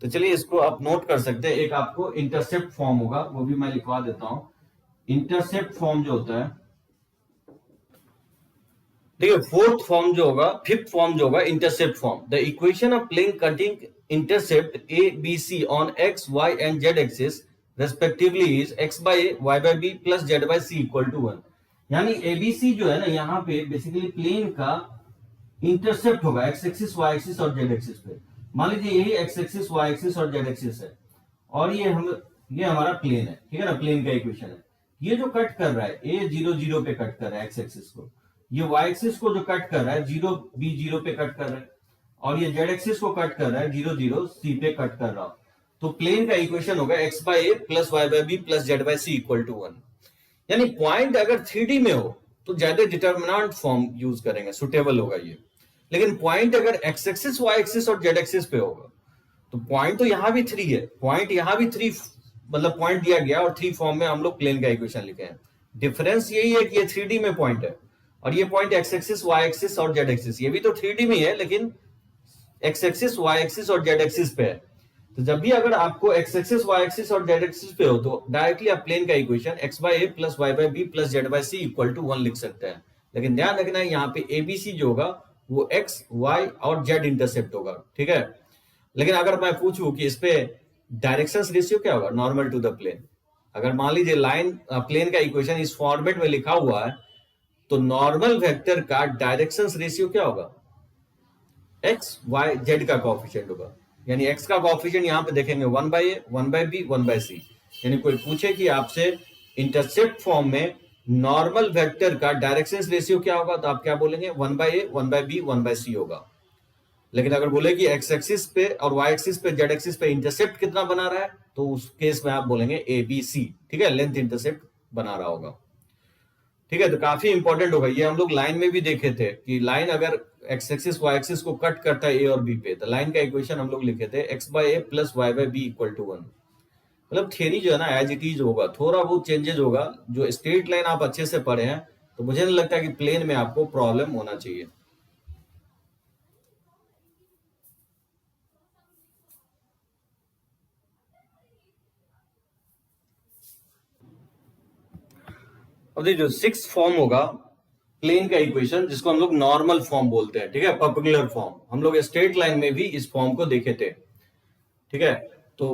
तो चलिए इसको आप नोट कर सकते हैं। एक आपको इंटरसेप्ट फॉर्म होगा, वो भी मैं लिखवा देता हूं। इंटरसेप्ट फॉर्म जो होता है, ठीक है, फोर्थ फॉर्म जो होगा, फिफ्थ फॉर्म जो होगा intercept form. The equation of plane cutting intercept A B C on x y and z axis respectively is x by a y by b plus z by c equal to 1। यानी ABC जो है ना, यहाँ पे basically plane का intercept होगा x axis y axis और z axis पे। मान लीजिए यही x एक्सिस y एक्सिस और z एक्सिस है और ये हमारा प्लेन है, ठीक है ना, प्लेन का इक्वेशन है। ये जो कट कर रहा है A 0 0 पे कट कर रहा है x एक्सिस को, ये y एक्सिस को जो कट कर रहा है 0 B 0 पे कट कर रहा है, और ये z एक्सिस को कट कर रहा है 0 0 C पे कट कर रहा है। तो प्लेन का इक्वेशन होगा x by a plus y by b plus z by c equal to 1। यानी पॉइंट अगर 3D में हो तो ज्यादा डिटर्मिनेंट फॉर्म यूज करेंगे, सुटेबल होगा ये। लेकिन पॉइंट अगर x एक्सिस y एक्सिस और z एक्सिस पे होगा तो पॉइंट तो यहां भी 3 है, पॉइंट यहां भी 3 मतलब पॉइंट दिया गया और 3 फॉर्म में हम लोग प्लेन का इक्वेशन लिखे हैं। डिफरेंस यही है कि ये 3D में पॉइंट है और ये point x axis y axis और z एक्सिस, ये भी तो 3D में है लेकिन x एक्सिस y एक्सिस और z एक्सिस पे है। तो जब भी अगर आपको x एक्सिस y एक्सिस और z एक्सिस पे हो तो डायरेक्टली आप प्लेन का equation x by a plus y by b plus z by c equal to 1 लिख सकते हैं। लेकिन ध्यान रखना है यहाँ पे ABC जो होगा वो x y और z इंटरसेप्ट होगा, ठीक है। लेकिन अगर मैं पूछूं कि इस पे डायरेक्शंस रेशियो क्या होगा, नॉर्मल टू द प्लेन। अगर मान लीजिए लाइन प्लेन का इक्वेशन इस फॉर्मेट में लिखा हुआ है तो नॉर्मल वेक्टर का डायरेक्शंस रेशियो क्या होगा, x y z का कोएफिशिएंट होगा। यानी x का कोएफिशिएंट यहाँ पे देखेंगे 1 by a 1 by b 1 by c। यानी कोई पूछे कि आपसे इंटरसेप्ट फॉर्म में नॉर्मल वेक्टर का डायरेक्शंस रेशियो क्या होगा तो आप क्या बोलेंगे, 1 by a 1 by b 1 by c होगा। लेकिन अगर बोले कि x एक्सिस पे और y एक्सिस पे z एक्सिस पे इंटरसेप्ट कितना बना रहा है तो उस केस में आप बोलेंगे ABC, ठीक है, लेंथ इंटरसेप्ट बना रहा होगा। ठीक है, तो काफी इंपॉर्टेंट होगा ये। हम लोग लाइन में भी देखे थे कि लाइन अगर x एक्सिस y एक्सिस को कट करता है A और B पे तो लाइन का इक्वेशन हम लोग लिखे थे x by a plus y by b equal to 1। मतलब थ्योरी जो है ना एज इट इज होगा, थोड़ा बहुत चेंजेस होगा। जो स्ट्रेट लाइन आप अच्छे से पढ़े हैं तो मुझे नहीं लगता कि प्लेन में आपको प्रॉब्लम होना चाहिए। अब देखिए जो 6th फॉर्म होगा प्लेन का इक्वेशन जिसको हम लोग नॉर्मल फॉर्म बोलते हैं, ठीक है, परपेंडिकुलर फॉर्म। हम लोग स्ट्रेट लाइन में भी इस फॉर्म को देखे थे, ठीक है। तो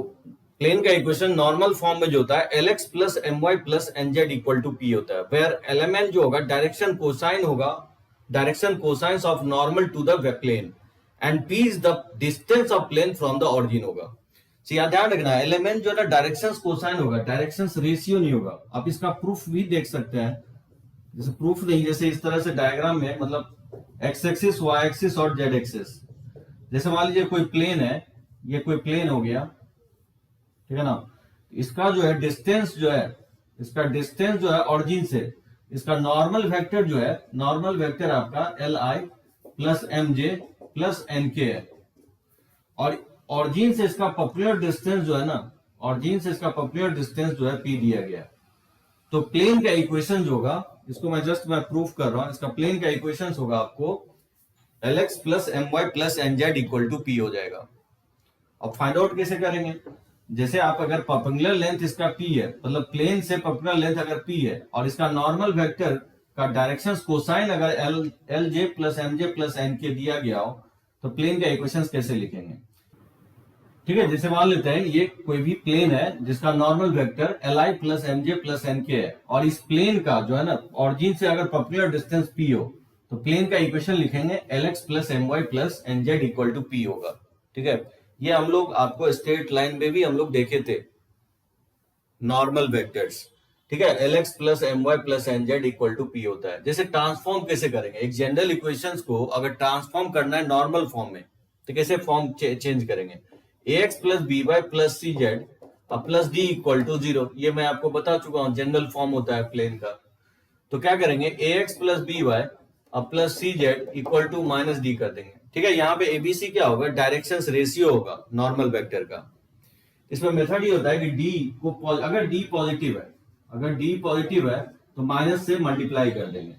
प्लेन का इक्वेशन नॉर्मल फॉर्म में जो होता है LX plus MY plus NZ equal to P होता है, वेयर LMN जो होगा डायरेक्शन कोसाइन होगा, direction cosines of normal to the plane, and P is the distance of plane from the origin होगा। यहाँ ध्यान रखना है LMN जो है ना डायरेक्शन कोसाइन होगा, डायरेक्शन रेशियो नहीं होगा। आप इसका प्रूफ भी देख सकते हैं, जैसे प्रूफ नहीं, जैसे इस तरह से डायग्राम में मतलब x एक्सिस y एक्सिस और z एक्सिस। जैसे मान लीजिए कोई प्लेन है, ये कोई प्लेन हो गया, ठीक है ना, इसका जो है डिस्टेंस जो है, इसका डिस्टेंस जो है ऑरिजिन से, इसका नॉर्मल वेक्टर जो है, नॉर्मल वेक्टर आपका Li plus MJ plus NK है, और ऑरिजिन से इसका पॉपुलर डिस्टेंस जो है ना, ऑरिजिन से इसका पॉपुलर डिस्टेंस जो है P दिया गया। तो प्लेन का इक्वेशन जो होगा, इसको मैं प्रूफ कर रहा हूं, इसका प्लेन का इक्वेशन होगा आपको LX plus MY plus NZ equal to P हो जाएगा। अब फाइंड आउट कैसे करेंगे, जैसे आप अगर परपेंडिकुलर लेंथ इसका P है, मतलब प्लेन से परपेंडिकुलर लेंथ अगर P है और इसका नॉर्मल वेक्टर का डायरेक्शन कोसाइन अगर LJ plus MJ plus NK दिया गया हो तो प्लेन का इक्वेशन कैसे लिखेंगे, ठीक है। जैसे मान लेते हैं ये कोई भी प्लेन है जिसका normal vector Li plus MJ plus NK है, और इस प्लेन का जो है ना ऑरिजिन से अगर परपेंडिकुलर डिस्टेंस P हो तो प्लेन का इक्वेशन लिखेंगे Lx plus My plus NZ equal to P होगा। ठीक है, ये हम लोग आपको स्ट्रेट लाइन में भी हम लोग देखे थे, नॉर्मल वेक्टर्स। ठीक है, Lx plus My plus NZ equal to P होता है। जैसे ट्रांसफॉर्म कैसे करेंगे, एक जनरल इक्वेशंस को अगर ट्रांसफॉर्म करना है नॉर्मल फॉर्म में तो कैसे फॉर्म चेंज करेंगे, ax plus by plus cz अब प्लस d इक्वल टू 0, ये मैं आपको बता चुका हूं, जनरल फॉर्म होता है प्लेन का। तो क्या करेंगे, ax प्लस by अब plus cz equal to minus D कर देंगे। ठीक है, यहाँ पे एबीसी क्या होगा, डायरेक्शंस रेशियो होगा नॉर्मल वेक्टर का। इसमें मेथड ये होता है कि डी को अगर डी पॉजिटिव है तो माइनस से मल्टीप्लाई कर देंगे।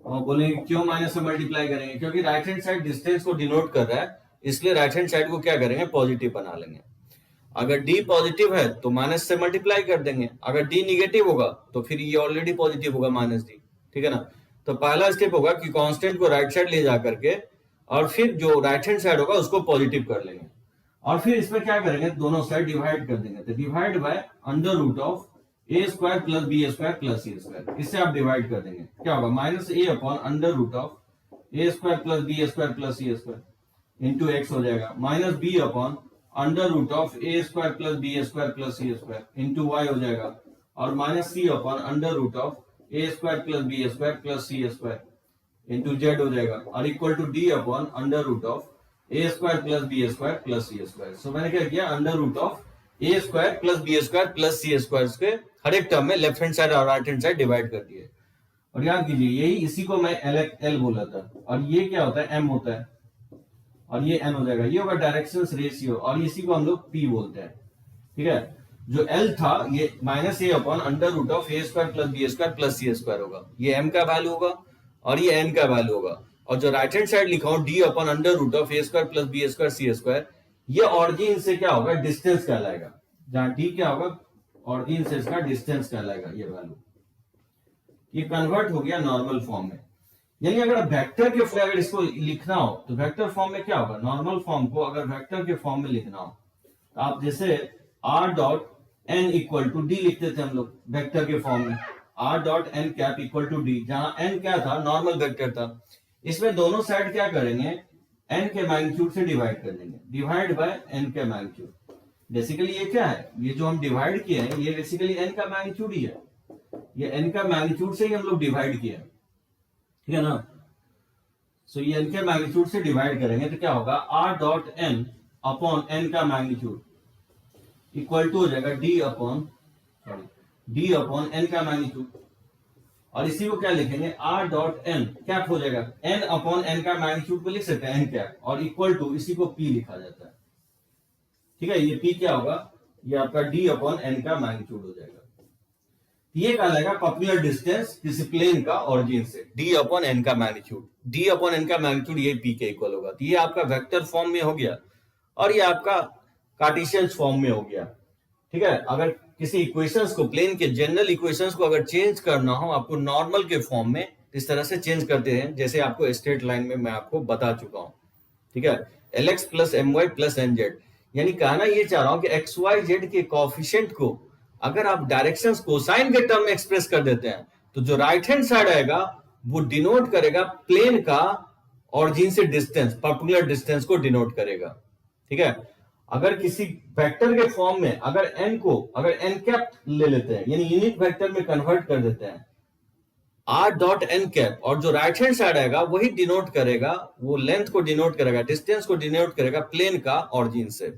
और बोलेंगे क्यों माइनस से मल्टीप्लाई करेंगे, क्योंकि राइट हैंड साइड डिस्टेंस को डिनोट कर रहा है, इसलिए राइट हैंड साइड को क्या करेंगे, पॉजिटिव बना लेंगे। अगर डी पॉजिटिव है तो माइनस से मल्टीप्लाई कर देंगे, अगर डी निगेटिव होगा तो फिर ये ऑलरेडी पॉजिटिव होगा माइनस डी। ठीक है ना, तो पहला स्टेप होगा कि कांस्टेंट को राइट साइड ले जा करके और फिर जो राइट हैंड साइड होगा उसको पॉजिटिव कर लेंगे, और फिर इसमें क्या करेंगे, दोनों साइड डिवाइड कर देंगे। तो divide by under root of A square plus B square plus C square, इससे आप डिवाइड कर देंगे, क्या होगा, minus A upon under root of A square plus B square plus C square into X हो जाएगा, minus B upon under root of A square plus B square plus C square into Y हो जाएगा, और minus C upon under root of A square plus B square plus C square into z हो जाएगा, और equal to d upon under root of A square plus B square plus C square. So मैंने क्या किया, under root of A square plus B square plus C square के हर एक term में लेफ्ट हैंड साइड और right hand side divide कर दिए। और याद कीजिए यही इसी को मैं एल बोला था, और ये क्या होता है, एम होता है, और ये एन हो जाएगा, ये होगा डायरेक्शंस रेशियो, और इसी को हम लोग पी बोलते हैं। ठीक है, जो एल था ये minus A upon under root of A square plus B square plus C square होगा, ये एम का वैल्यू होगा और ये एन का वैल्यू होगा। और जो राइट हैंड साइड लिखा हूं D upon under root of A square plus B square C square, ये ऑरिजिन से क्या होगा, डिस्टेंस कहलाएगा। जहां डी क्या होगा, ऑरिजिन से इसका डिस्टेंस कहलाएगा ये वैल्यू। ये कन्वर्ट हो गया नॉर्मल फॉर्म में। यानी अगर वेक्टर के फॉर्म अगर इसको लिखना हो तो वेक्टर फॉर्म में क्या होगा, नॉर्मल फॉर्म को अगर वेक्टर के फॉर्म में लिखना हो तो आप जैसे r dot n equal to D लिखते थे हम लोग वेक्टर के फॉर्म में, r dot n cap equal to D, जहां n क्या था, नॉर्मल वेक्टर था। इसमें दोनों साइड क्या करेंगे, n के मैग्नीट्यूड से डिवाइड कर देंगे, डिवाइड बाय n के मैग्नीट्यूड। बेसिकली ये क्या है, ये जो हम डिवाइड किए हैं ये बेसिकली n का मैग्नीट्यूड ही है, ये n का मैग्नीट्यूड से ही हम लोग डिवाइड किए हैं। ठीक है ना, सो ये n के मैग्नीट्यूड से डिवाइड करेंगे तो क्या होगा, r dot n upon n का मैग्नीट्यूड इक्वल टू हो जाएगा d अपॉन n का मैग्नीट्यूड, और इसी को क्या लिखेंगे, r डॉट n कैप हो जाएगा, n अपॉन n का मैग्नीट्यूड को लिख सकते हैं n कैप, और इक्वल टू इसी को p लिखा जाता है। ठीक है, ये p क्या होगा, ये आपका d अपॉन n का मैग्नीट्यूड हो जाएगा। ये कहलाएगा पॉपुलर डिस्टेंस किसी प्लेन का ऑरिजिन से, d अपॉन n का मैग्नीट्यूड, d अपॉन n का मैग्नीट्यूड ये p के इक्वल होगा। तो ये आपका वेक्टर फॉर्म में हो गया, और ये आपका कार्टेशियन फॉर्म में हो गया। ठीक है, अगर किसी इक्वेशंस को, प्लेन के जनरल इक्वेशंस को अगर चेंज करना हो आपको नॉर्मल के फॉर्म में, इस तरह से चेंज करते हैं जैसे आपको स्ट्रेट लाइन में मैं आपको बता चुका हूं। ठीक है, Lx plus My plus Nz, यानी कहना ये चाह रहा हूं कि एक्स वाई जेड के कोएफिशिएंट को अगर आप डायरेक्शंस कोसाइन के टर्म में एक्सप्रेस कर देते हैं तो जो राइट हैंड साइड आएगा वो डिनोट करेगा प्लेन का ऑरिजिन से डिस्टेंस, पर्टिकुलर डिस्टेंस को डिनोट करेगा। ठीक है, अगर किसी वेक्टर के फॉर्म में अगर n को अगर n कैप ले लेते हैं, यानी यूनिट वेक्टर में कन्वर्ट कर देते हैं, r डॉट n कैप, और जो राइट हैंड साइड आएगा वही डिनोट करेगा, वो लेंथ को डिनोट करेगा, डिस्टेंस को डिनोट करेगा प्लेन का ऑरिजिन से।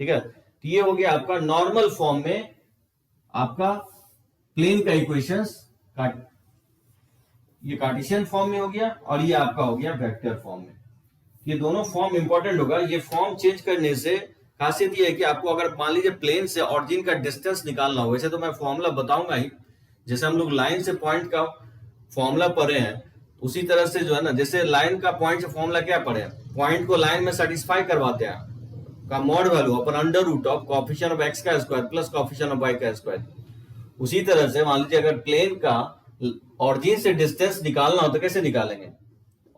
ठीक है, तो ये हो गया आपका नॉर्मल फॉर्म में आपका प्लेन का इक्वेशंस, ये कार्टेशियन फॉर्म में हो गया, और ये आपका हो गया वेक्टर फॉर्म में। ये दोनों फॉर्म इंपॉर्टेंट होगा। ये फॉर्म चेंज करने से खासियत ये है कि आपको अगर मान लीजिए प्लेन से ऑरिजिन का डिस्टेंस निकालना हो, वैसे तो मैं फॉर्मूला बताऊंगा ही, जैसे हम लोग लाइन से पॉइंट का फॉर्मूला पढ़े हैं उसी तरह से जो है ना, जैसे लाइन का पॉइंट से फॉर्मूला क्या पढ़े हैं, पॉइंट को लाइन में सेटिस्फाई करवाते हैं का mod value upon under root of coefficient of x का square plus coefficient of y का स्क्वायर। उसी तरह से मान लीजिए अगर प्लेन का ऑरिजिन से डिस्टेंस निकालना हो तो कैसे निकालेंगे,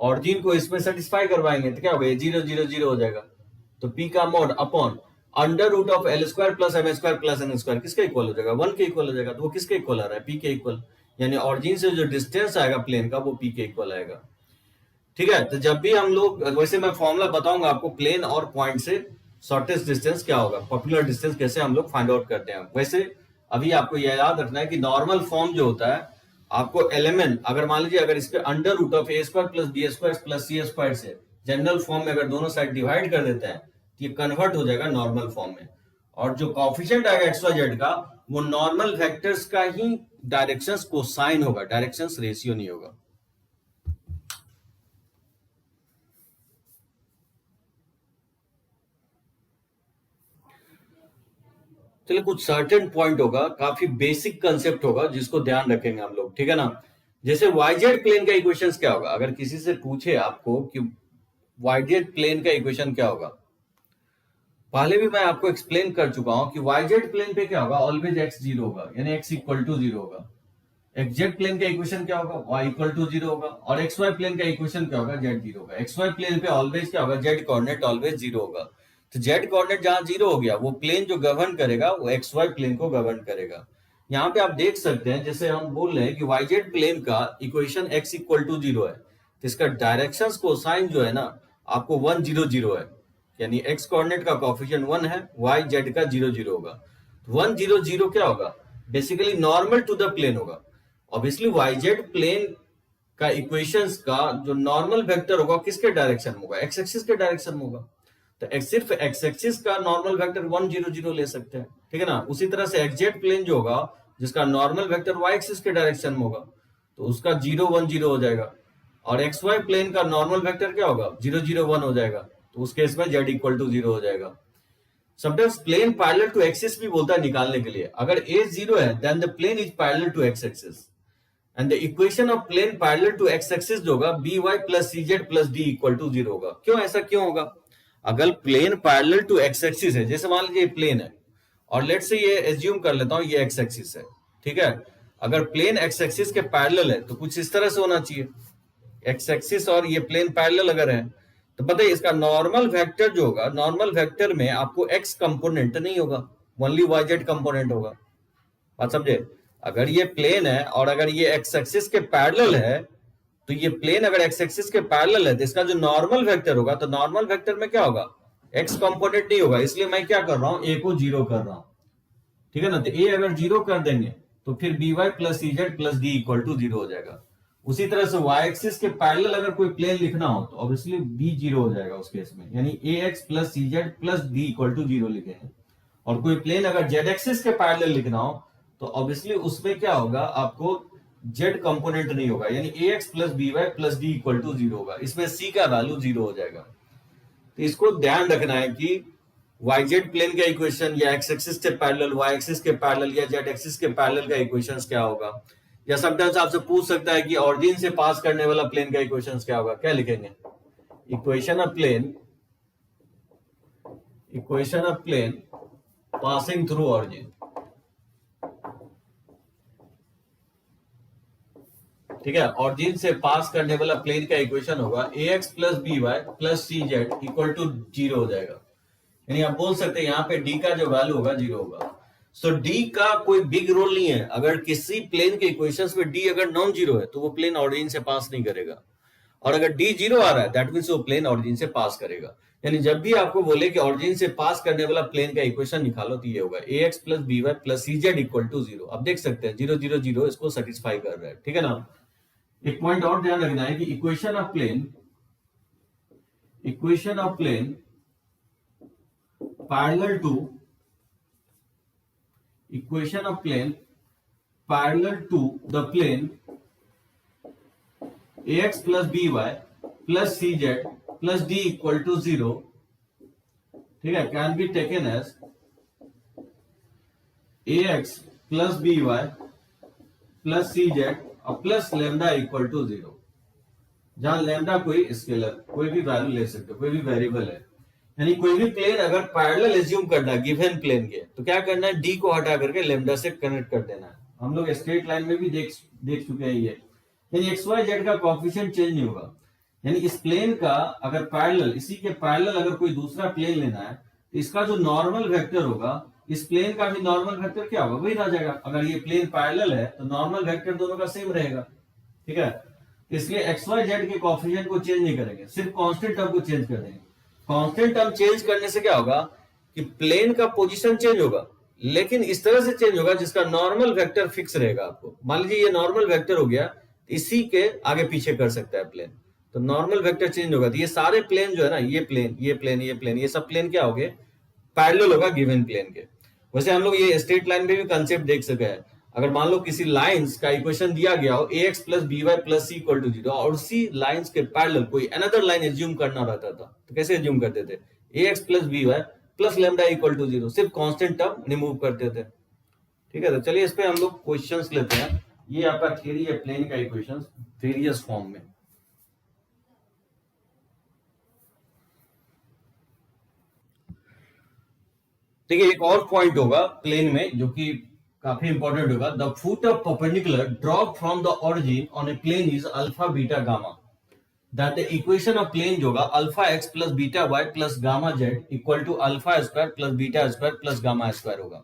ऑरिजिन को इसमें सेटिस्फाई करवाएंगे तो क्या होगा, 0 0 0 हो जाएगा। तो p का mod upon under root of l square plus m square plus n square किसके इक्वल हो जाएगा, 1 के इक्वल हो जाएगा। तो वो किसके इक्वल आ रहा है, p के इक्वल। यानी ऑरिजिन से जो डिस्टेंस आएगा प्लेन का वो पी के इक्वल आएगा। ठीक है, तो जब भी हम लोग, वैसे मैं फॉर्मूला बताऊंगा आपको प्लेन और पॉइंट से शॉर्टेस्ट डिस्टेंस क्या होगा, पॉपुलर डिस्टेंस कैसे हम लोग फाइंड आउट करते हैं। वैसे अभी आपको यह याद रखना है कि नॉर्मल फॉर्म जो होता है, आपको एलिमेंट अगर मान लीजिए अगर इस पे under root of A square plus B square plus C square से जनरल फॉर्म में अगर दोनों साइड डिवाइड कर देते हैं तो ये कन्वर्ट हो जाएगा नॉर्मल फॉर्म में। और जो कॉफिशिएंट आएगा एक्स वाई जेड का वो नॉर्मल वेक्टर्स का ही डायरेक्शंस कोसाइन होगा, डायरेक्शंस रेशियो नहीं होगा। चलिए, कुछ सर्टेन पॉइंट होगा, काफी बेसिक कंसेप्ट होगा जिसको ध्यान रखेंगे हम लोग, ठीक है ना। जैसे वाईजेड प्लेन का इक्वेशंस क्या होगा, अगर किसी से पूछे आपको कि वाईजेड प्लेन का इक्वेशन क्या होगा, पहले भी मैं आपको एक्सप्लेन कर चुका हूं कि वाईजेड प्लेन पे क्या होगा, ऑलवेज एक्स जीरो होगा, यानी एक्स इक्वल टू जीरो होगा। एक्जेड प्लेन का इक्वेशन क्या होगा, वाई इक्वल टू जीरो होगा। और एक्स वाई प्लेन का इक्वेशन क्या होगा, जेड जीरो होगा। एक्स वाई प्लेन पे ऑलवेज क्या होगा, जेड कोऑर्डिनेट ऑलवेज जीरो होगा। तो जेड कोऑर्डिनेट जहां जीरो हो गया, वो प्लेन जो गवर्न करेगा वो एक्स वाई प्लेन को गवर्न करेगा। यहाँ पे आप देख सकते हैं, जैसे हम बोल रहे हैं कि वाईजेड प्लेन का equation X equal to zero है, तो इसका डायरेक्शन कोसाइन जो है ना आपको 1 0 0 है, यानी एक्स कोऑर्डिनेट का कोएफिशिएंट 1 है, वाई जेड का 0 0 होगा। 1 0 0 क्या होगा, basically normal to the plane होगा। ऑब्वियसली वाईजेड प्लेन का इक्वेशंस का जो नॉर्मल वेक्टर होगा किसके डायरेक्शन में होगा, एक्स एक्सिस के डायरेक्शन में होगा। तो सिर्फ एक्स एक्सिस का नॉर्मल वेक्टर 1 0 0 ले सकते हैं, ठीक है ना। उसी तरह से एक्जेड प्लेन जो होगा जिसका नॉर्मल वेक्टर वाई एक्सिस के डायरेक्शन में होगा तो उसका 0 1 0 हो जाएगा। और एक्स वाई प्लेन का नॉर्मल वेक्टर क्या होगा, 0 0 1 हो जाएगा, तो उस केस में जेड इक्वल टू 0 हो जाएगा। Sometimes plane parallel to axis भी बोलता है निकालने के लिए, अगर ए 0 है then the plane is parallel to X axis and the equation of plane parallel to X axis जो होगा B Y plus C Z plus D equal to 0 होगा। क्यों, ऐसा क्यों होगा, अगर plane parallel to X axis है, जैसे मान लीजिए प्लेन है और लेट से ये एज्यूम कर लेता हूं ये एक्स एक्सिस है, ठीक है। अगर प्लेन एक्स एक्सिस के पैरेलल है तो कुछ इस तरह से होना चाहिए, एक्स एक्सिस और ये प्लेन पैरेलल अगर है तो पता है इसका नॉर्मल वेक्टर जो होगा, नॉर्मल वेक्टर में आपको एक्स कंपोनेंट नहीं होगा, ओनली वाई जेड कंपोनेंट होगा। बात समझे, अगर ये प्लेन है और अगर ये एक्स एक्सिस के पैरेलल है तो ये प्लेन अगर एक्स एक्सिस के पैरेलल है तो इसका जो नॉर्मल वेक्टर होगा, तो नॉर्मल वेक्टर में क्या होगा, एक्स कंपोनेंट नहीं होगा। इसलिए मैं क्या कर रहा हूं, ए को 0 कर रहा हूं, ठीक है ना। तो ए अगर 0 कर देंगे तो फिर B Y plus C Z plus D equal to 0 हो जाएगा। उसी तरह से वाई एक्सिस के पैरेलल अगर कोई प्लेन लिखना हो तो ऑब्वियसली बी 0 हो जाएगा उस केस में, यानी a x plus C Z plus D equal to 0 लिखेंगे। और कोई प्लेन अगर जेड एक्सिस के पैरेलल लिखना हो तो ऑब्वियसली उसमें क्या होगा, आपको जेड कंपोनेंट नहीं होगा, यानी a x plus B Y plus D equal to 0 होगा। इसमें सी का वैल्यू 0 हो जाएगा। तो इसको ध्यान रखना है कि वाईजेड प्लेन का इक्वेशन या एक्स एक्सिस के पैरेलल, वाई एक्सिस के पैरेलल या जेड एक्सिस के पैरेलल का इक्वेशन क्या होगा। या समटाइम्स आपसे पूछ सकता है कि ऑरिजिन से पास करने वाला प्लेन का इक्वेशन क्या होगा, क्या लिखेंगे, equation of plane passing through origin, ठीक है। ऑरिजिन से पास करने वाला प्लेन का इक्वेशन होगा a x plus B Y plus C Z equal to 0 हो जाएगा। यानी आप बोल सकते हैं यहाँ पे डी का जो वैल्यू होगा 0 होगा। सो डी का कोई बिग रोल नहीं है, अगर किसी प्लेन के इक्वेशंस में डी अगर नॉन जीरो है तो वो प्लेन ऑरिजिन से पास नहीं करेगा, और अगर डी 0 आ रहा है दैट मींस वो प्लेन ऑरिजिन से पास करेगा। यानी जब भी आपको बोले कि ऑरिजिन से पास करने वाला प्लेन का इक्वेशन निकालो तो ये होगा a x plus B Y plus C Z equal to 0। अब देख सकते हैं 0 0 0 इसको सेटिस्फाई कर रहा है, ठीक है ना। एक पॉइंट और ध्यान रखना है कि equation of plane parallel to the plane ax plus by plus cz plus d equal to 0, ठीक है, can be taken as ax plus by plus cz plus lambda equal to 0, जहां लेमडा कोई scalar, कोई भी value ले सकते हो, कोई भी वेरिएबल है। यानी कोई भी प्लेन अगर पैरेलल एज्यूम करना है गिवन प्लेन के, तो क्या करना है, डी को हटा करके लेमडा से कनेक्ट कर देना है। हम लोग स्ट्रेट लाइन में भी देख चुके हैं ये, यानी एक्स वाई जेड का कोएफिशिएंट चेंज नहीं होगा। यानी इस प्लेन का अगर पैरेलल, इसी के पैरेलल अगर कोई दूसरा प्लेन लेना है तो इसका जो नॉर्मल वेक्टर होगा इस प्लेन का भी नॉर्मल वेक्टर क्या होगा, वही रह जाएगा। अगर ये प्लेन पैरेलल है तो नॉर्मल वेक्टर दोनों का सेम रहेगा, ठीक है। इसलिए एक्स वाई जेड के कोएफिशिएंट को चेंज नहीं करेंगे, सिर्फ कांस्टेंट टर्म को चेंज कर देंगे। कांस्टेंट टर्म चेंज करने से क्या होगा कि प्लेन का पोजीशन चेंज होगा, लेकिन इस तरह से चेंज होगा जिसका नॉर्मल वेक्टर फिक्स रहेगा। आपको मान लीजिए ये नॉर्मल वेक्टर हो गया, इसी के आगे पीछे कर सकता है प्लेन, तो नॉर्मल वेक्टर चेंज होगा। तो ये सारे प्लेन जो है ना, ये प्लेन, ये प्लेन, ये प्लेन, ये सब प्लेन क्या हो गए, पैरेलल होगा गिवन प्लेन के। वैसे हम लोग ये स्ट्रेट लाइन पे भी कंसेप्ट देख सके हैं। अगर मान लो किसी लाइंस का इक्वेशन दिया गया हो ax plus B Y plus C equal to 0 और उसी लाइंस के पैरेलल कोई अनदर लाइन एज्यूम करना रहता था, तो कैसे एज्यूम करते थे, ax plus B Y plus lambda equal to 0, सिर्फ कांस्टेंट टर्म रिमूव करते थे, ठीक है। तो चलिए इस पे हम लोग क्वेश्चंस लेते हैं। ये आपका थ्योरी है प्लेन का इक्वेशंस वेरियस फॉर्म में। देखिए एक और पॉइंट होगा प्लेन में जो कि काफी इंपॉर्टेंट होगा, the foot of perpendicular drop from the origin on a plane is alpha beta gamma, that the equation of plane जो होगा alpha x plus beta Y plus gamma Z equal to alpha square plus beta square plus gamma square होगा।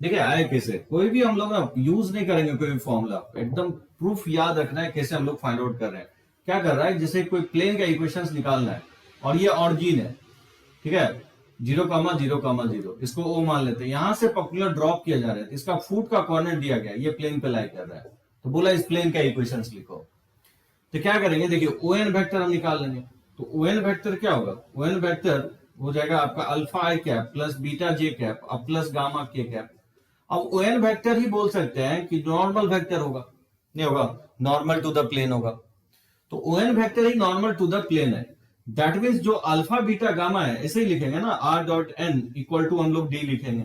देखिए आए कैसे, कोई भी हम लोग ना यूज नहीं करेंगे कोई भी फॉर्मूला, एकदम प्रूफ याद रखना है कैसे हम लोग फाइंड आउट कर रहे हैं। क्या कर रहा है, जैसे कोई प्लेन का इक्वेशंस निकालना है और ये ऑरिजिन है, ठीक है, 0,0,0, इसको ओ मान लेते हैं। यहां से पर्टिकुलर ड्रॉप किया जा रहा है, तो इसका फुट का कॉर्नर दिया गया, ये प्लेन पे लाई कर रहा है, तो बोला इस प्लेन का इक्वेशंस लिखो। तो क्या करेंगे, देखिए ओएन वेक्टर हम निकाल लेंगे। तो ओएन वेक्टर क्या होगा, ओएन वेक्टर हो जाएगा आपका अल्फा आई कैप प्लस बीटा जे कैप अब प्लस गामा के कैप। अब ओएन वेक्टर ही बोल सकते हैं कि नॉर्मल वेक्टर होगा, नहीं होगा, नॉर्मल टू द प्लेन होगा। तो ओएन वेक्टर ही नॉर्मल टू द प्लेन है। दैट मीन्स जो अल्फा बीटा गामा है ऐसे ही लिखेंगे ना, R dot N equal to हम लोग डी लिखेंगे,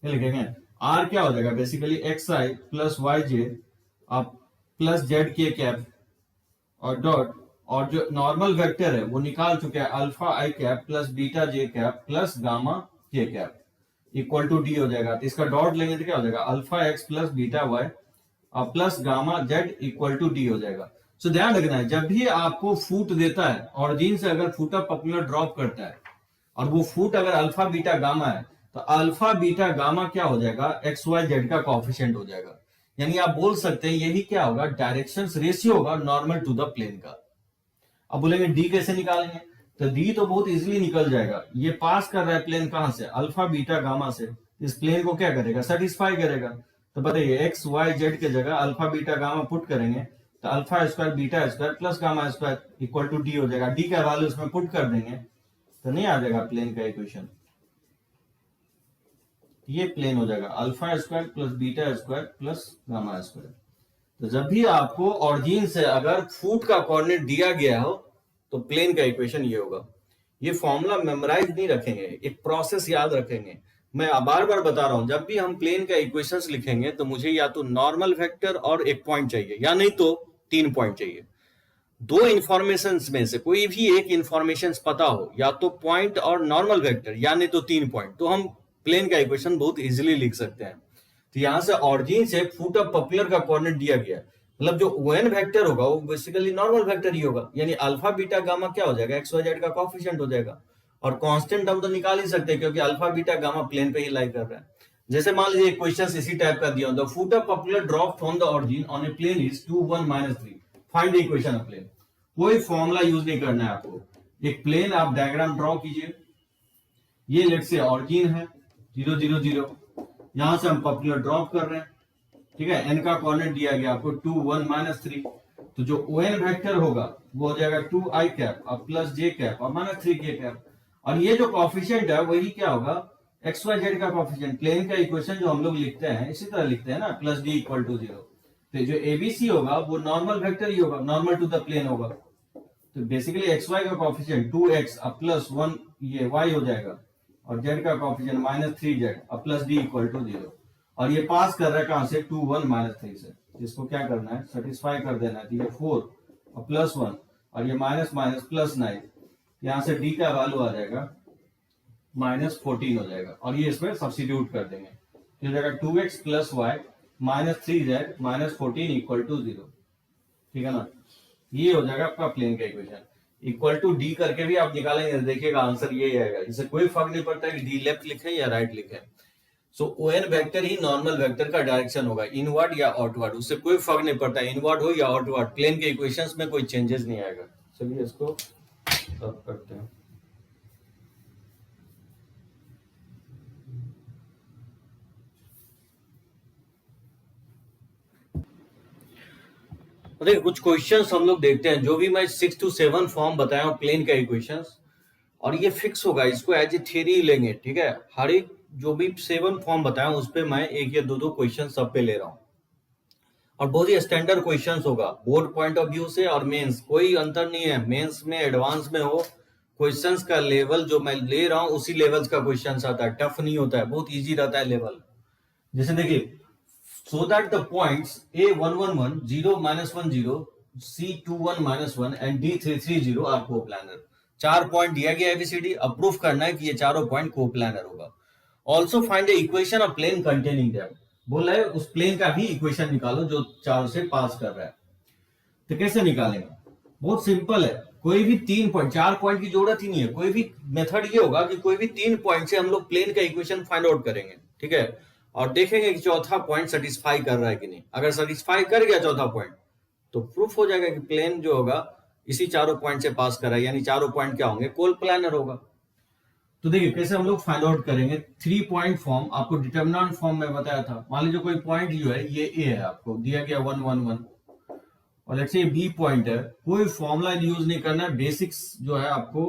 ये लिखेंगे। आर क्या हो जाएगा बेसिकली एक्स आई प्लस वाई जे अब प्लस जेड के कैप और डॉट, और जो नॉर्मल वेक्टर है वो निकाल चुके हैं अल्फा आई कैप प्लस बीटा जे कैप प्लस गामा के कैप इक्वल टू डी हो जाएगा। तो इसका डॉट लेंगे तो क्या हो जाएगा, alpha x plus beta y और plus gamma Z equal to D हो जाएगा। सो ध्यान रखना है, जब भी आपको फुट देता है, ऑरिजिन से अगर फुट ऑफ पर्टिकुलर ड्रॉप करता है और वो फुट अगर अल्फा बीटा गामा है, तो अल्फा बीटा गामा क्या हो जाएगा, एक्स वाई जेड का कोएफिशिएंट हो जाएगा। यानी आप बोल सकते हैं यही क्या होगा, डायरेक्शंस रेशियो होगा नॉर्मल टू द प्लेन का। अब बोलेंगे डी कैसे निकालेंगे, तो डी तो बहुत इजीली निकल जाएगा। ये पास कर रहा है प्लेन कहां से, अल्फा बीटा गामा से, इस प्लेन को क्या करेगा, सेटिस्फाई करेगा। तो बताइए एक्स वाई जेड के जगह अल्फा बीटा गामा पुट करेंगे तो alpha square beta square plus gamma square equal to D हो जाएगा। डी का वैल्यू उसमें पुट कर देंगे तो नहीं आ जाएगा प्लेन का इक्वेशन, ये प्लेन हो जाएगा alpha square plus beta square plus gamma square. तो जब भी आपको ऑरिजिन से अगर फुट का कोऑर्डिनेट दिया गया हो तो प्लेन का इक्वेशन ये होगा। ये फॉर्मूला मेमोराइज नहीं रखेंगे, एक प्रोसेस याद रखेंगे। मैं बार बार बता रहा हूं, जब भी हम प्लेन का इक्वेशंस लिखेंगे तो मुझे या तो नॉर्मल वेक्टर और एक पॉइंट चाहिए, या नहीं तो 3 पॉइंट चाहिए। 2 इंफॉर्मेशन में से कोई भी एक इंफॉर्मेशन पता हो, या तो पॉइंट और नॉर्मल वेक्टर, या नहीं तो 3 पॉइंट, तो हम प्लेन का इक्वेशन बहुत इजीली लिख सकते हैं। तो यहां से ऑरिजिन से फुट ऑफ पर्टिकुलर का कोऑर्डिनेट दिया गया, मतलब जो ओएन वेक्टर होगा वो बेसिकली नॉर्मल वेक्टर ही होगा। यानी अल्फा बीटा गामा क्या हो जाएगा, एक्स वाई जेड का कोएफिशिएंट हो जाएगा। और कांस्टेंट हम तो निकाल ही सकते हैं क्योंकि अल्फा बीटा गामा प्लेन पे ही लाई कर रहा है। जैसे मान लीजिए क्वेश्चन इसी टाइप का दिया, the foot of particular drop from the origin on a plane is 2 1 -3, find the equation of plane. कोई फॉर्मूला यूज नहीं करना है आपको, एक प्लेन आप डायग्राम ड्रॉ कीजिए। ये लेट से ऑरिजिन है 0 0 0, यहां से हम पर्टिकुलर ड्रॉप कर रहे हैं, ठीक है। एन का कोऑर्डिनेट दिया गया आपको 2 1 -3, तो जो ओएन वेक्टर होगा वो हो जाएगा 2 आई कैप और प्लस जे कैप और -3 के कैप। और ये जो कोएफिशिएंट है वही क्या होगा, एक्स वाई जेड का कोएफिशिएंट। प्लेन का इक्वेशन जो हम लोग लिखते हैं इसी तरह लिखते हैं ना, प्लस डी इक्वल टू 0। तो जो एबीसी होगा वो नॉर्मल वेक्टर ही होगा, नॉर्मल टू द प्लेन होगा। तो बेसिकली एक्स वाई का कोएफिशिएंट 2x अब प्लस 1 ये y हो जाएगा, और जेड का कोएफिशिएंट -3z अब प्लस डी इक्वल टू 0। और ये पास कर रहा है कहां से, 2 1 -3 से। इसको क्या करना है, सेटिस्फाई कर देना है। तो ये 4 और प्लस 1 और ये माइनस माइनस प्लस 9, यहां से डी का वैल्यू आ जाएगा -14 हो जाएगा, और ये इसमें सब्स्टिट्यूट कर देंगे, तो हो जाएगा 2x plus Y -3z -14 equal to 0, ठीक है ना। ये हो जाएगा आपका प्लेन का इक्वेशन। इक्वल टू डी करके भी आप निकालेंगे, देखिएगा आंसर ये आएगा। इससे कोई फर्क नहीं पड़ता है कि डी लेफ्ट लिखें या राइट लिखें, सो ओ एन वेक्टर ही नॉर्मल वेक्टर का डायरेक्शन होगा, इनवर्ड या आउटवर्ड, उससे कोई फर्क नहीं पड़ता इनवर्ड हो या आउटवर्ड, प्लेन के इक्वेशंस में कोई चेंजेस नहीं आएगा। चलिए इसको सब करते हैं। देखिए कुछ क्वेश्चंस हम लोग देखते हैं, जो भी मैं 6 to 7 फॉर्म बताया हूँ प्लेन का इक्वेशंस, और ये फिक्स होगा, इसको एज ए थ्योरी लेंगे, ठीक है। हर एक जो भी 7 फॉर्म बताया उस पे मैं एक या दो क्वेश्चन सब पे ले रहा हूँ, और बहुत ही स्टैंडर्ड क्वेश्चंस होगा बोर्ड पॉइंट ऑफ व्यू से, और मेंस कोई अंतर नहीं है, मेंस में एडवांस में हो, क्वेश्चंस का लेवल जो मैं ले रहा हूँ उसी लेवल्स का क्वेश्चंस आता है, टफ नहीं होता है, बहुत इजी रहता है लेवल। जैसे देखिए, so that the points A111, 0, -1, 0, C21, -1 and D330 are coplanar। 4 point दिया गया एबीसीडी, अब प्रूफ करना है कि ये चारों पॉइंट कोप्लानर होगा। Also find the equation of plane containing them, बोल रहा है उस प्लेन का भी इक्वेशन निकालो जो चारों से पास कर रहा है। तो कैसे निकालेंगे, बहुत सिंपल है, कोई भी 3 पॉइंट, 4 पॉइंट की जरूरत ही नहीं है, कोई भी मेथड ये होगा कि कोई भी 3 पॉइंट से हम लोग प्लेन का इक्वेशन फाइंड आउट करेंगे, ठीक है, और देखेंगे कि चौथा पॉइंट सेटिस्फाई कर रहा है कि नहीं। अगर सेटिस्फाई कर गया चौथा पॉइंट तो प्रूफ हो जाएगा कि प्लेन जो होगा इसी चारों पॉइंट से पास कर रहा है, यानी चारों पॉइंट क्या होंगे, कोप्लानर होगा। तो देखिए कैसे हम लोग फाइंड आउट करेंगे। 3 पॉइंट फॉर्म, आपको डिटरमिनेंट फॉर्म में बताया था। मान लीजिए कोई पॉइंट जो है ये ए है, आपको दिया गया 1, 1, 1, और लेट्स से बी पॉइंट है। कोई फॉर्मूला यूज नहीं करना है, बेसिक्स जो है आपको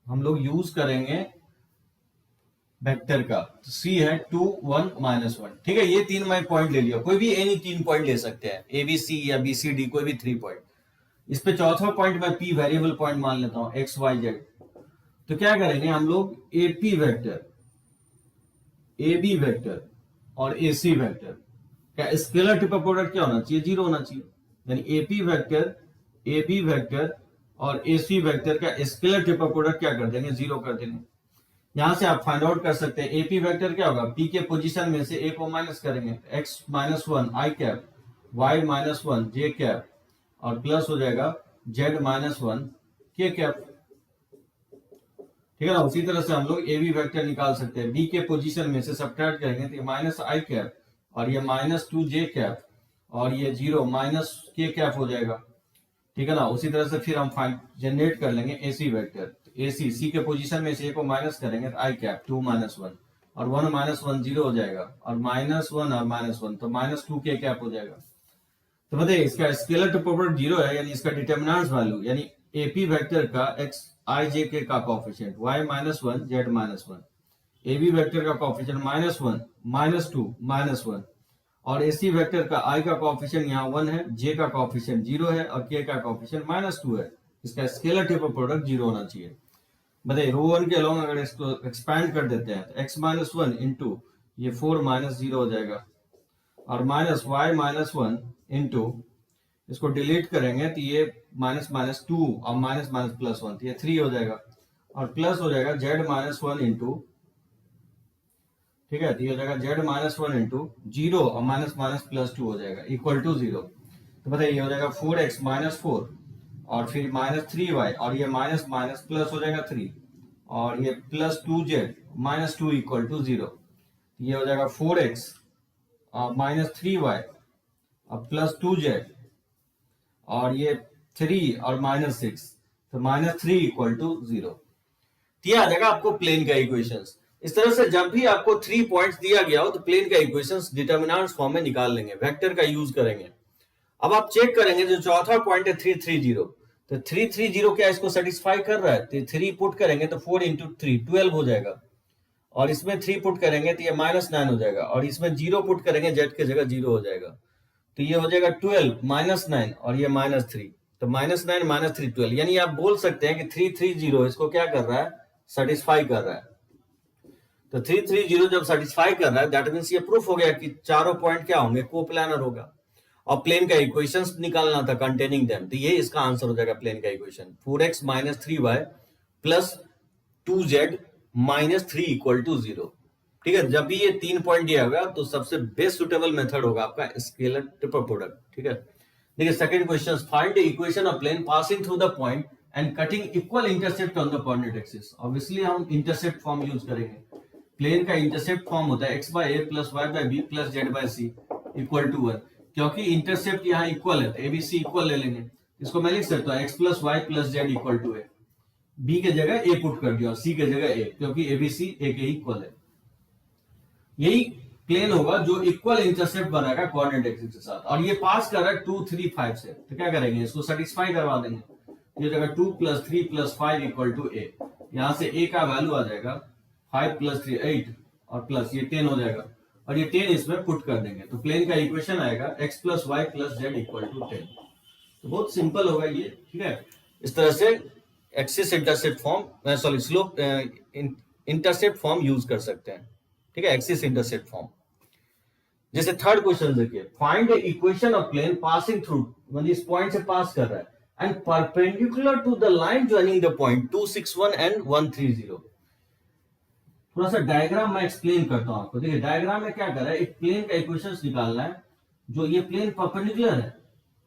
हम लोग यूज करेंगे वेक्टर का। तो सी है 2, 1, -1, ठीक है। ये 3 मैं पॉइंट ले लिया, कोई भी एनी 3 पॉइंट ले सकते हैं, ए बी सी या बी सी डी, कोई भी 3 पॉइंट। इस पे चौथा पॉइंट मैं पी वेरिएबल पॉइंट मान लेता हूं, एक्स वाई जेड। तो क्या करेंगे हम लोग, एपी वेक्टर, AB वेक्टर और AC वेक्टर का स्केलर ट्रिपल प्रोडक्ट क्या होना चाहिए, 0 होना चाहिए। यानी AP वेक्टर, AB वेक्टर और AC वेक्टर का स्केलर ट्रिपल प्रोडक्ट क्या कर देंगे, 0 कर देंगे। यहां से आप फाइंड आउट कर सकते हैं AP वेक्टर क्या होगा, P के पोजीशन में से A को माइनस करेंगे, x -1 i cap, y -1 j cap, और प्लस हो जाएगा z -1 k कैप, ठीक है ना। उसी तरह से हम लोग ए बी वेक्टर निकाल सकते हैं, बी के पोजीशन में से सब्ट्रैक्ट करेंगे तो ये -i कैप और ये -2j कैप और ये 0 -k कैप हो जाएगा, ठीक है ना। उसी तरह से फिर हम जनरेट कर लेंगे एसी वेक्टर, एसी सी के पोजीशन में से ए को माइनस करेंगे तो i कैप 2 -1 और 1 -1 0 हो जाएगा, और -1 और -1 तो -2k कैप हो जाएगा। तो बताइए इसका स्केलर टू पावर 0 है, यानी इसका डिटरमिनेंट वैल्यू, यानी एपी वेक्टर का x i j k का coefficient y -1 z -1, AB vector का कोएफिशिएंट -1 -2 -1, और AC वेक्टर का I का कोएफिशिएंट यहाँ 1 है, J का कोएफिशिएंट 0 है और K का कोएफिशिएंट -2 है। इसका स्केलर ट्रिपल प्रोडक्ट 0 होना चाहिए। बताइए रो 1 के अलोंग अगर इसको एक्सपैंड कर देते हैं तो x -1 इंटू ये 4 -0 हो जाएगा, और -y -1 इंटू इसको डिलीट करेंगे तो ये -2 और +1 तो ये 3 हो जाएगा, और प्लस हो जाएगा z -1 इंटू, ठीक है, तो ये हो जाएगा z -1 इंटू 0 और +2 हो जाएगा इक्वल टू 0। तो बताइए ये हो जाएगा 4x -4 और फिर -3y और ये माइनस प्लस हो जाएगा 3 और ये +2z -2 इक्वल टू 0। ये हो जाएगा 4x और -3y और +2z और ये 3 और -6, तो -3 इक्वल टू 0। ये आ जाएगा आपको प्लेन का इक्वेशंस। इस तरह से जब भी आपको 3 पॉइंट्स दिया गया हो तो प्लेन का इक्वेशंस डिटरमिनेंट्स फॉर्म में निकाल लेंगे, वेक्टर का यूज करेंगे। अब आप चेक करेंगे जो चौथा पॉइंट है 330, तो 330 क्या इसको सेटिस्फाई कर रहा है, तो 3 पुट करेंगे तो 4 इंटू 3 12 हो जाएगा, और इसमें 3 पुट करेंगे तो ये -9 हो जाएगा, और इसमें 0 पुट करेंगे जेड के जगह 0 हो जाएगा, तो ये हो जाएगा 12 -9 और ये -3, तो -9 -3 12, यानी आप बोल सकते हैं कि 330 इसको क्या कर रहा है, सेटिस्फाई कर रहा है। तो 330 जब सेटिस्फाई कर रहा है दैट मींस ये प्रूफ हो गया कि चारों पॉइंट क्या होंगे, कोप्लानर होगा। और प्लेन का इक्वेशंस निकालना था कंटेनिंग देम, तो ये इसका आंसर हो जाएगा प्लेन का equation 4x -3y plus 2z -3 equal to 0। ठीक है, जब भी ये 3 पॉइंट दिया होगा तो सबसे बेस्ट सुटेबल मेथड होगा आपका स्केलर ट्रिपल प्रोडक्ट। ठीक है, देखिए second question, find the equation of plane passing through the point and cutting equal intercept on the coordinate axis. Obviously हम इंटरसेप्ट फॉर्म यूज करेंगे, प्लेन का इंटरसेप्ट फॉर्म होता है x by a plus y by b plus z by c equal to 1। क्योंकि intercept यहाँ equal है तो ABC equal ले लेंगे, इसको मैं लिख सकता हूँ x plus y plus z equal to a. B के जगह ए पुट कर दिया और सी के जगह ए, क्योंकि एबीसी ए के इक्वल है। यही प्लेन होगा जो इक्वल इंटरसेप्ट बनाएगा कोऑर्डिनेट एक्सिस के साथ, और ये पास कर रहा है 2 3 5 से, तो क्या करेंगे इसको सेटिस्फाई करवा देंगे। ये जगह 2 + 3 + 5 इक्वल टू ए, यहां से ए का वैल्यू आ जाएगा 5 + 3 8 और प्लस ये 10 हो जाएगा, और ये 10 इसमें पुट कर देंगे तो प्लेन का इक्वेशन आएगा x + y + z equal to 10। तो बहुत सिंपल होगा ये, ठीक है। इस तरह से axis intercept form sorry slope intercept form use कर सकते हैं, ठीक है, एक्सिस इंटरसेप्ट फॉर्म। जैसे थर्ड क्वेश्चन देखिए, find a equation of plane passing through, मतलब इस पॉइंट से पास कर रहा है, and perpendicular to the line joining the point 2 6 1 and 1 3 0। थोड़ा सा डायग्राम मैं एक्सप्लेन करता हूं आपको। देखिए डायग्राम में क्या कर रहा है, एक प्लेन का इक्वेशंस निकालना है, जो ये प्लेन परपेंडिकुलर है,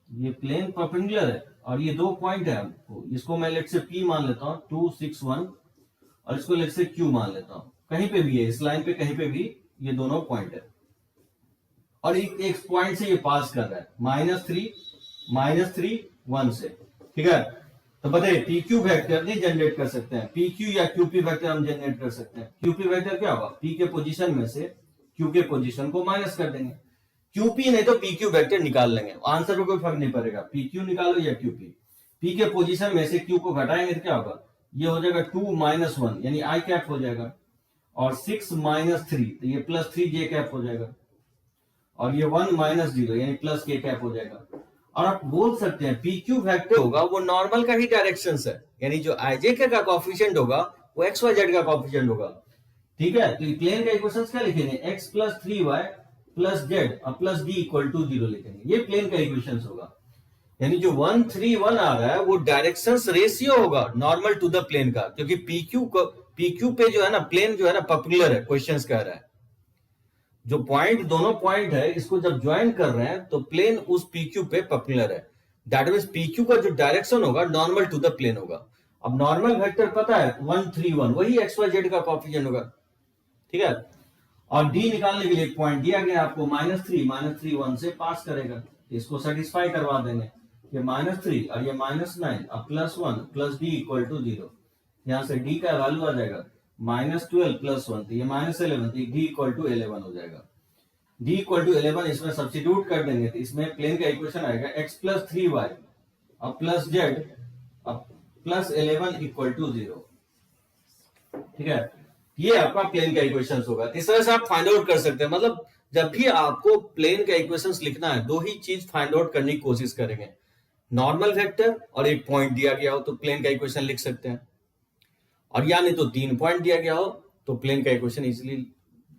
ये प्लेन परपेंडिकुलर है, और ये दो पॉइंट है हमको, इसको मैं लेट से P मान लेता हूं 2 6 1, और इसको लेट से Q मान लेता हूं। कहीं पे भी है इस लाइन पे, कहीं पे भी ये दोनों पॉइंट है, और एक पॉइंट से ये पास कर रहा है -3 1 से, ठीक है। तो बताइए PQ वेक्टर नहीं जनरेट कर सकते हैं, PQ या QP वेक्टर हम जनरेट कर सकते हैं। QP वेक्टर क्या होगा, P के पोजीशन में से Q के पोजीशन को माइनस कर देंगे, QP नहीं तो PQ वेक्टर निकाल लेंगे, आंसर में कोई फर्क नहीं पड़ेगा, PQ निकालो या QP। P के पोजीशन में से Q को घटाएंगे तो क्या होगा, ये हो जाएगा 2 - 1 यानी I कैप हो जाएगा, और 6 - 3 तो ये +3 J कैप हो जाएगा, और ये 1 - 0 यानी +K कैप हो जाएगा। और आप बोल सकते हैं PQ वेक्टर होगा वो नॉर्मल का ही डायरेक्शन है, यानी जो IJ का कोएफिशिएंट होगा वो XYZ का कोएफिशिएंट होगा, ठीक है। तो प्लेन का इक्वेशंस क्या लिखेंगे, x + 3y + z और +d = 0 लिखेंगे, ये प्लेन का इक्वेशंस होगा। यानी जो 1 3 1 आ रहा है वो डायरेक्शंस रेशियो होगा नॉर्मल टू द प्लेन का, क्योंकि PQ पे जो है ना प्लेन जो है ना परपेंडिकुलर है, क्वेश्चंस कह रहा है। जो पॉइंट दोनों पॉइंट है इसको जब ज्वाइन कर रहे हैं तो प्लेन उस PQ पे परपेंडिकुलर है, दैट मींस PQ का जो डायरेक्शन होगा नॉर्मल टू द प्लेन होगा। अब नॉर्मल वेक्टर पता है 1 3 1 वही XYZ का कोएफिशिएंट होगा, ठीक है। और D निकालने के लिए एक पॉइंट दिया गया आपको -3 1 से पास करेगा, इसको सेटिस्फाई करवा देंगे, ये -3 और ये -9 और +1 +D = 0। यहां से D का वैल्यू आ जाएगा -12 + 1 तो ये -11 तो D = 11 हो जाएगा। D = 11 इसमें सब्स्टिट्यूट कर देंगे तो इसमें प्लेन का इक्वेशन आएगा x + 3y और +z और +11 = 0, ठीक है। ये आपका प्लेन का इक्वेशंस होगा। इस तरह से आप फाइंड आउट कर सकते हैं, मतलब जब भी आपको प्लेन का इक्वेशंस लिखना है दो ही चीज फाइंड आउट करने की कोशिश करेंगे, नॉर्मल वेक्टर और एक पॉइंट दिया गया हो तो प्लेन का इक्वेशन लिख सकते हैं, और या नहीं तो 3 पॉइंट दिया गया हो तो प्लेन का इक्वेशन इजीली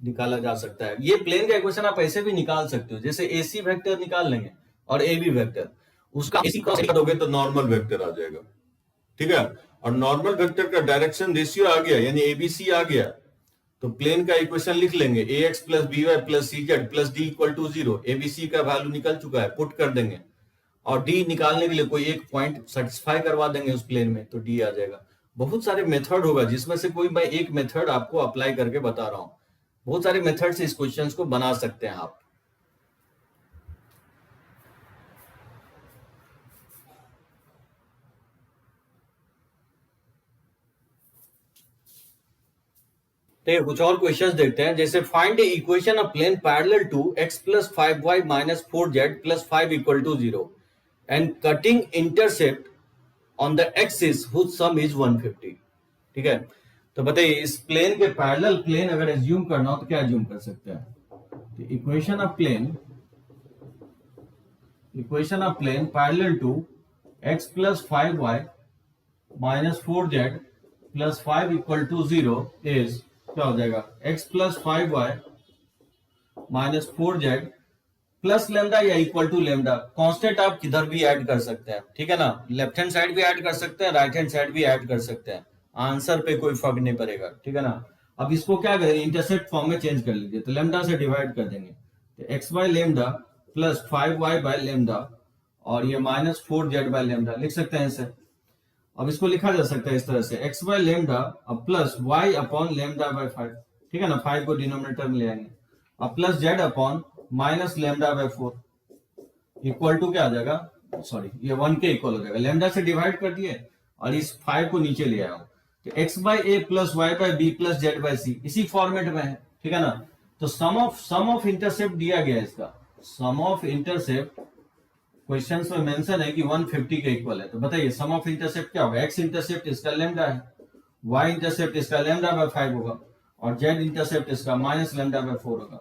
निकाला जा सकता है। ये प्लेन का इक्वेशन आप ऐसे भी निकाल सकते हो, जैसे AC वेक्टर निकाल लेंगे और AB वेक्टर, उसका AC क्रॉस दोगे तो नॉर्मल वेक्टर आ जाएगा, ठीक है। और नॉर्मल वेक्टर का डायरेक्शन रेशियो आ गया यानी ABC आ गया, तो प्लेन का इक्वेशन लिख लेंगे AX + BY + CZ + D = 0। ABC का वैल्यू निकल चुका है, पुट कर देंगे, और D निकालने के लिए कोई एक पॉइंट सेटिस्फाई करवा देंगे उस प्लेन में तो D आ जाएगा। बहुत सारे मेथड होगा जिसमें से कोई मैं एक मेथड आपको अप्लाई करके बता रहा हूं, बहुत सारे मेथड से इस क्वेश्चंस को बना सकते हैं आप। तो कुछ और क्वेश्चंस देखते हैं, जैसे find the equation of plane parallel to x + 5y - 4z + 5 = 0 and cutting intercept on the axis whose sum is 150, ठीक है। तो बताइए इस प्लेन के पैरेलल प्लेन अगर एज्यूम करना हो तो क्या एज्यूम कर सकते हैं, तो equation of plane parallel to x + 5y - 4z + 5 = 0 is क्या हो जाएगा, x + 5y - 4z plus lambda या इक्वल टू लेमडा। कांस्टेंट आप किधर भी ऐड कर सकते हैं, ठीक है ना, लेफ्ट हैंड साइड भी ऐड कर सकते हैं, राइट हैंड साइड भी ऐड कर सकते हैं, आंसर पे कोई फर्क नहीं पड़ेगा, ठीक है ना। अब इसको क्या करें, इंटरसेप्ट फॉर्म में चेंज कर लीजिए, तो लेमडा से डिवाइड कर देंगे, तो x/λ + 5y/λ और ये -4z/λ लिख सकते हैं इसे। अब इसको लिखा जा सकता है इस तरह से x/λ प्लस y/λ/5, ठीक है ना, 5 को डिनोमिनेटर में ले आएंगे, अब plus z upon minus lambda by 4 equal to क्या आ जाएगा, सॉरी ये 1 के इक्वल हो जाएगा, लेमडा से डिवाइड कर दिए और इस 5 को नीचे ले आया हूं, तो x by a plus y by b plus z by c इसी फॉर्मेट में है, ठीक है ना। तो सम ऑफ इंटरसेप्ट दिया गया है, इसका सम ऑफ इंटरसेप्ट क्वेश्चन में मेंशन है कि 150 के इक्वल है, तो बताइए सम ऑफ इंटरसेप्ट क्या होगा, x इंटरसेप्ट इसका लेमडा है, y इंटरसेप्ट इसका लेमडा बाय 5 होगा और z इंटरसेप्ट इसका माइनस लेमडा बाय 4 होगा।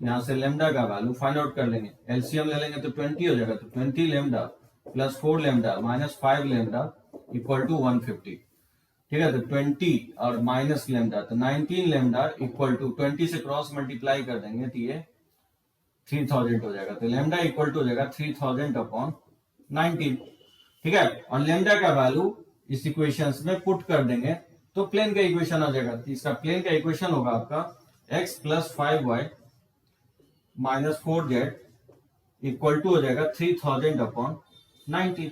यहां से लेमडा का वैल्यू फाइंड आउट कर लेंगे, एलसीएम ले लेंगे तो 20 हो जाएगा, तो 20 lambda plus 4 lambda minus 5 lambda equal to 150, ठीक है। तो 20 और माइनस लेमडा तो 19 लेमडा इक्वल टू 20 से क्रॉस मल्टीप्लाई कर देंगे तो ये 3000 हो जाएगा, तो लेमडा इक्वल टू हो जाएगा 3000 अपॉन 19, ठीक है। और लेमडा का वैल्यू इस इक्वेशंस में पुट कर देंगे तो प्लेन का इक्वेशन आ जाएगा, तो इसका प्लेन का इक्वेशन होगा आपका x plus 5y minus 4z equal to हो जाएगा 3000 अपॉन 19,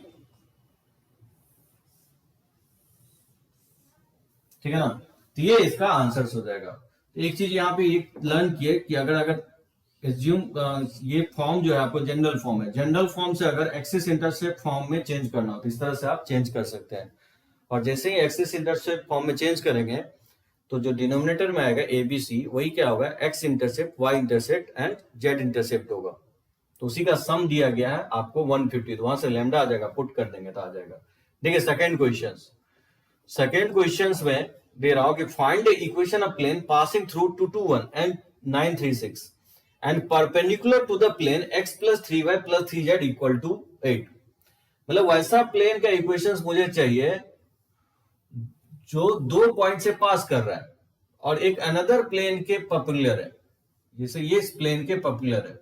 ठीक है ना। तो ये इसका आंसर हो जाएगा। तो एक चीज यहाँ पे लर्न किए कि अगर एज्यूम ये फॉर्म जो है आपको जनरल फॉर्म है, जनरल फॉर्म से अगर एक्सिस इंटरसेप्ट फॉर्म में चेंज करना हो तो इस तरह से आप चेंज कर सकते हैं, और जैसे ही एक्सिस इंटरसेप्ट फॉर्म में चेंज करेंगे तो जो डिनोमिनेटर में आएगा एबीसी वही क्या होगा, x intercept, y intercept and z intercept होगा, तो उसी का सम दिया गया है आपको 150, तो वहां से लैम्डा आ जाएगा, पुट कर देंगे तो आ जाएगा। देखिए सेकंड क्वेश्चन में दे रहा हूं कि find the equation of plane passing through 221 and 936 and perpendicular to the plane x plus 3y plus 3z equal to 8। मतलब वैसा प्लेन का इक्वेशंस मुझे चाहिए जो 2 पॉइंट से पास कर रहा है और एक अनदर प्लेन के परपेंडिकुलर है, जैसे ये इस प्लेन के परपेंडिकुलर है,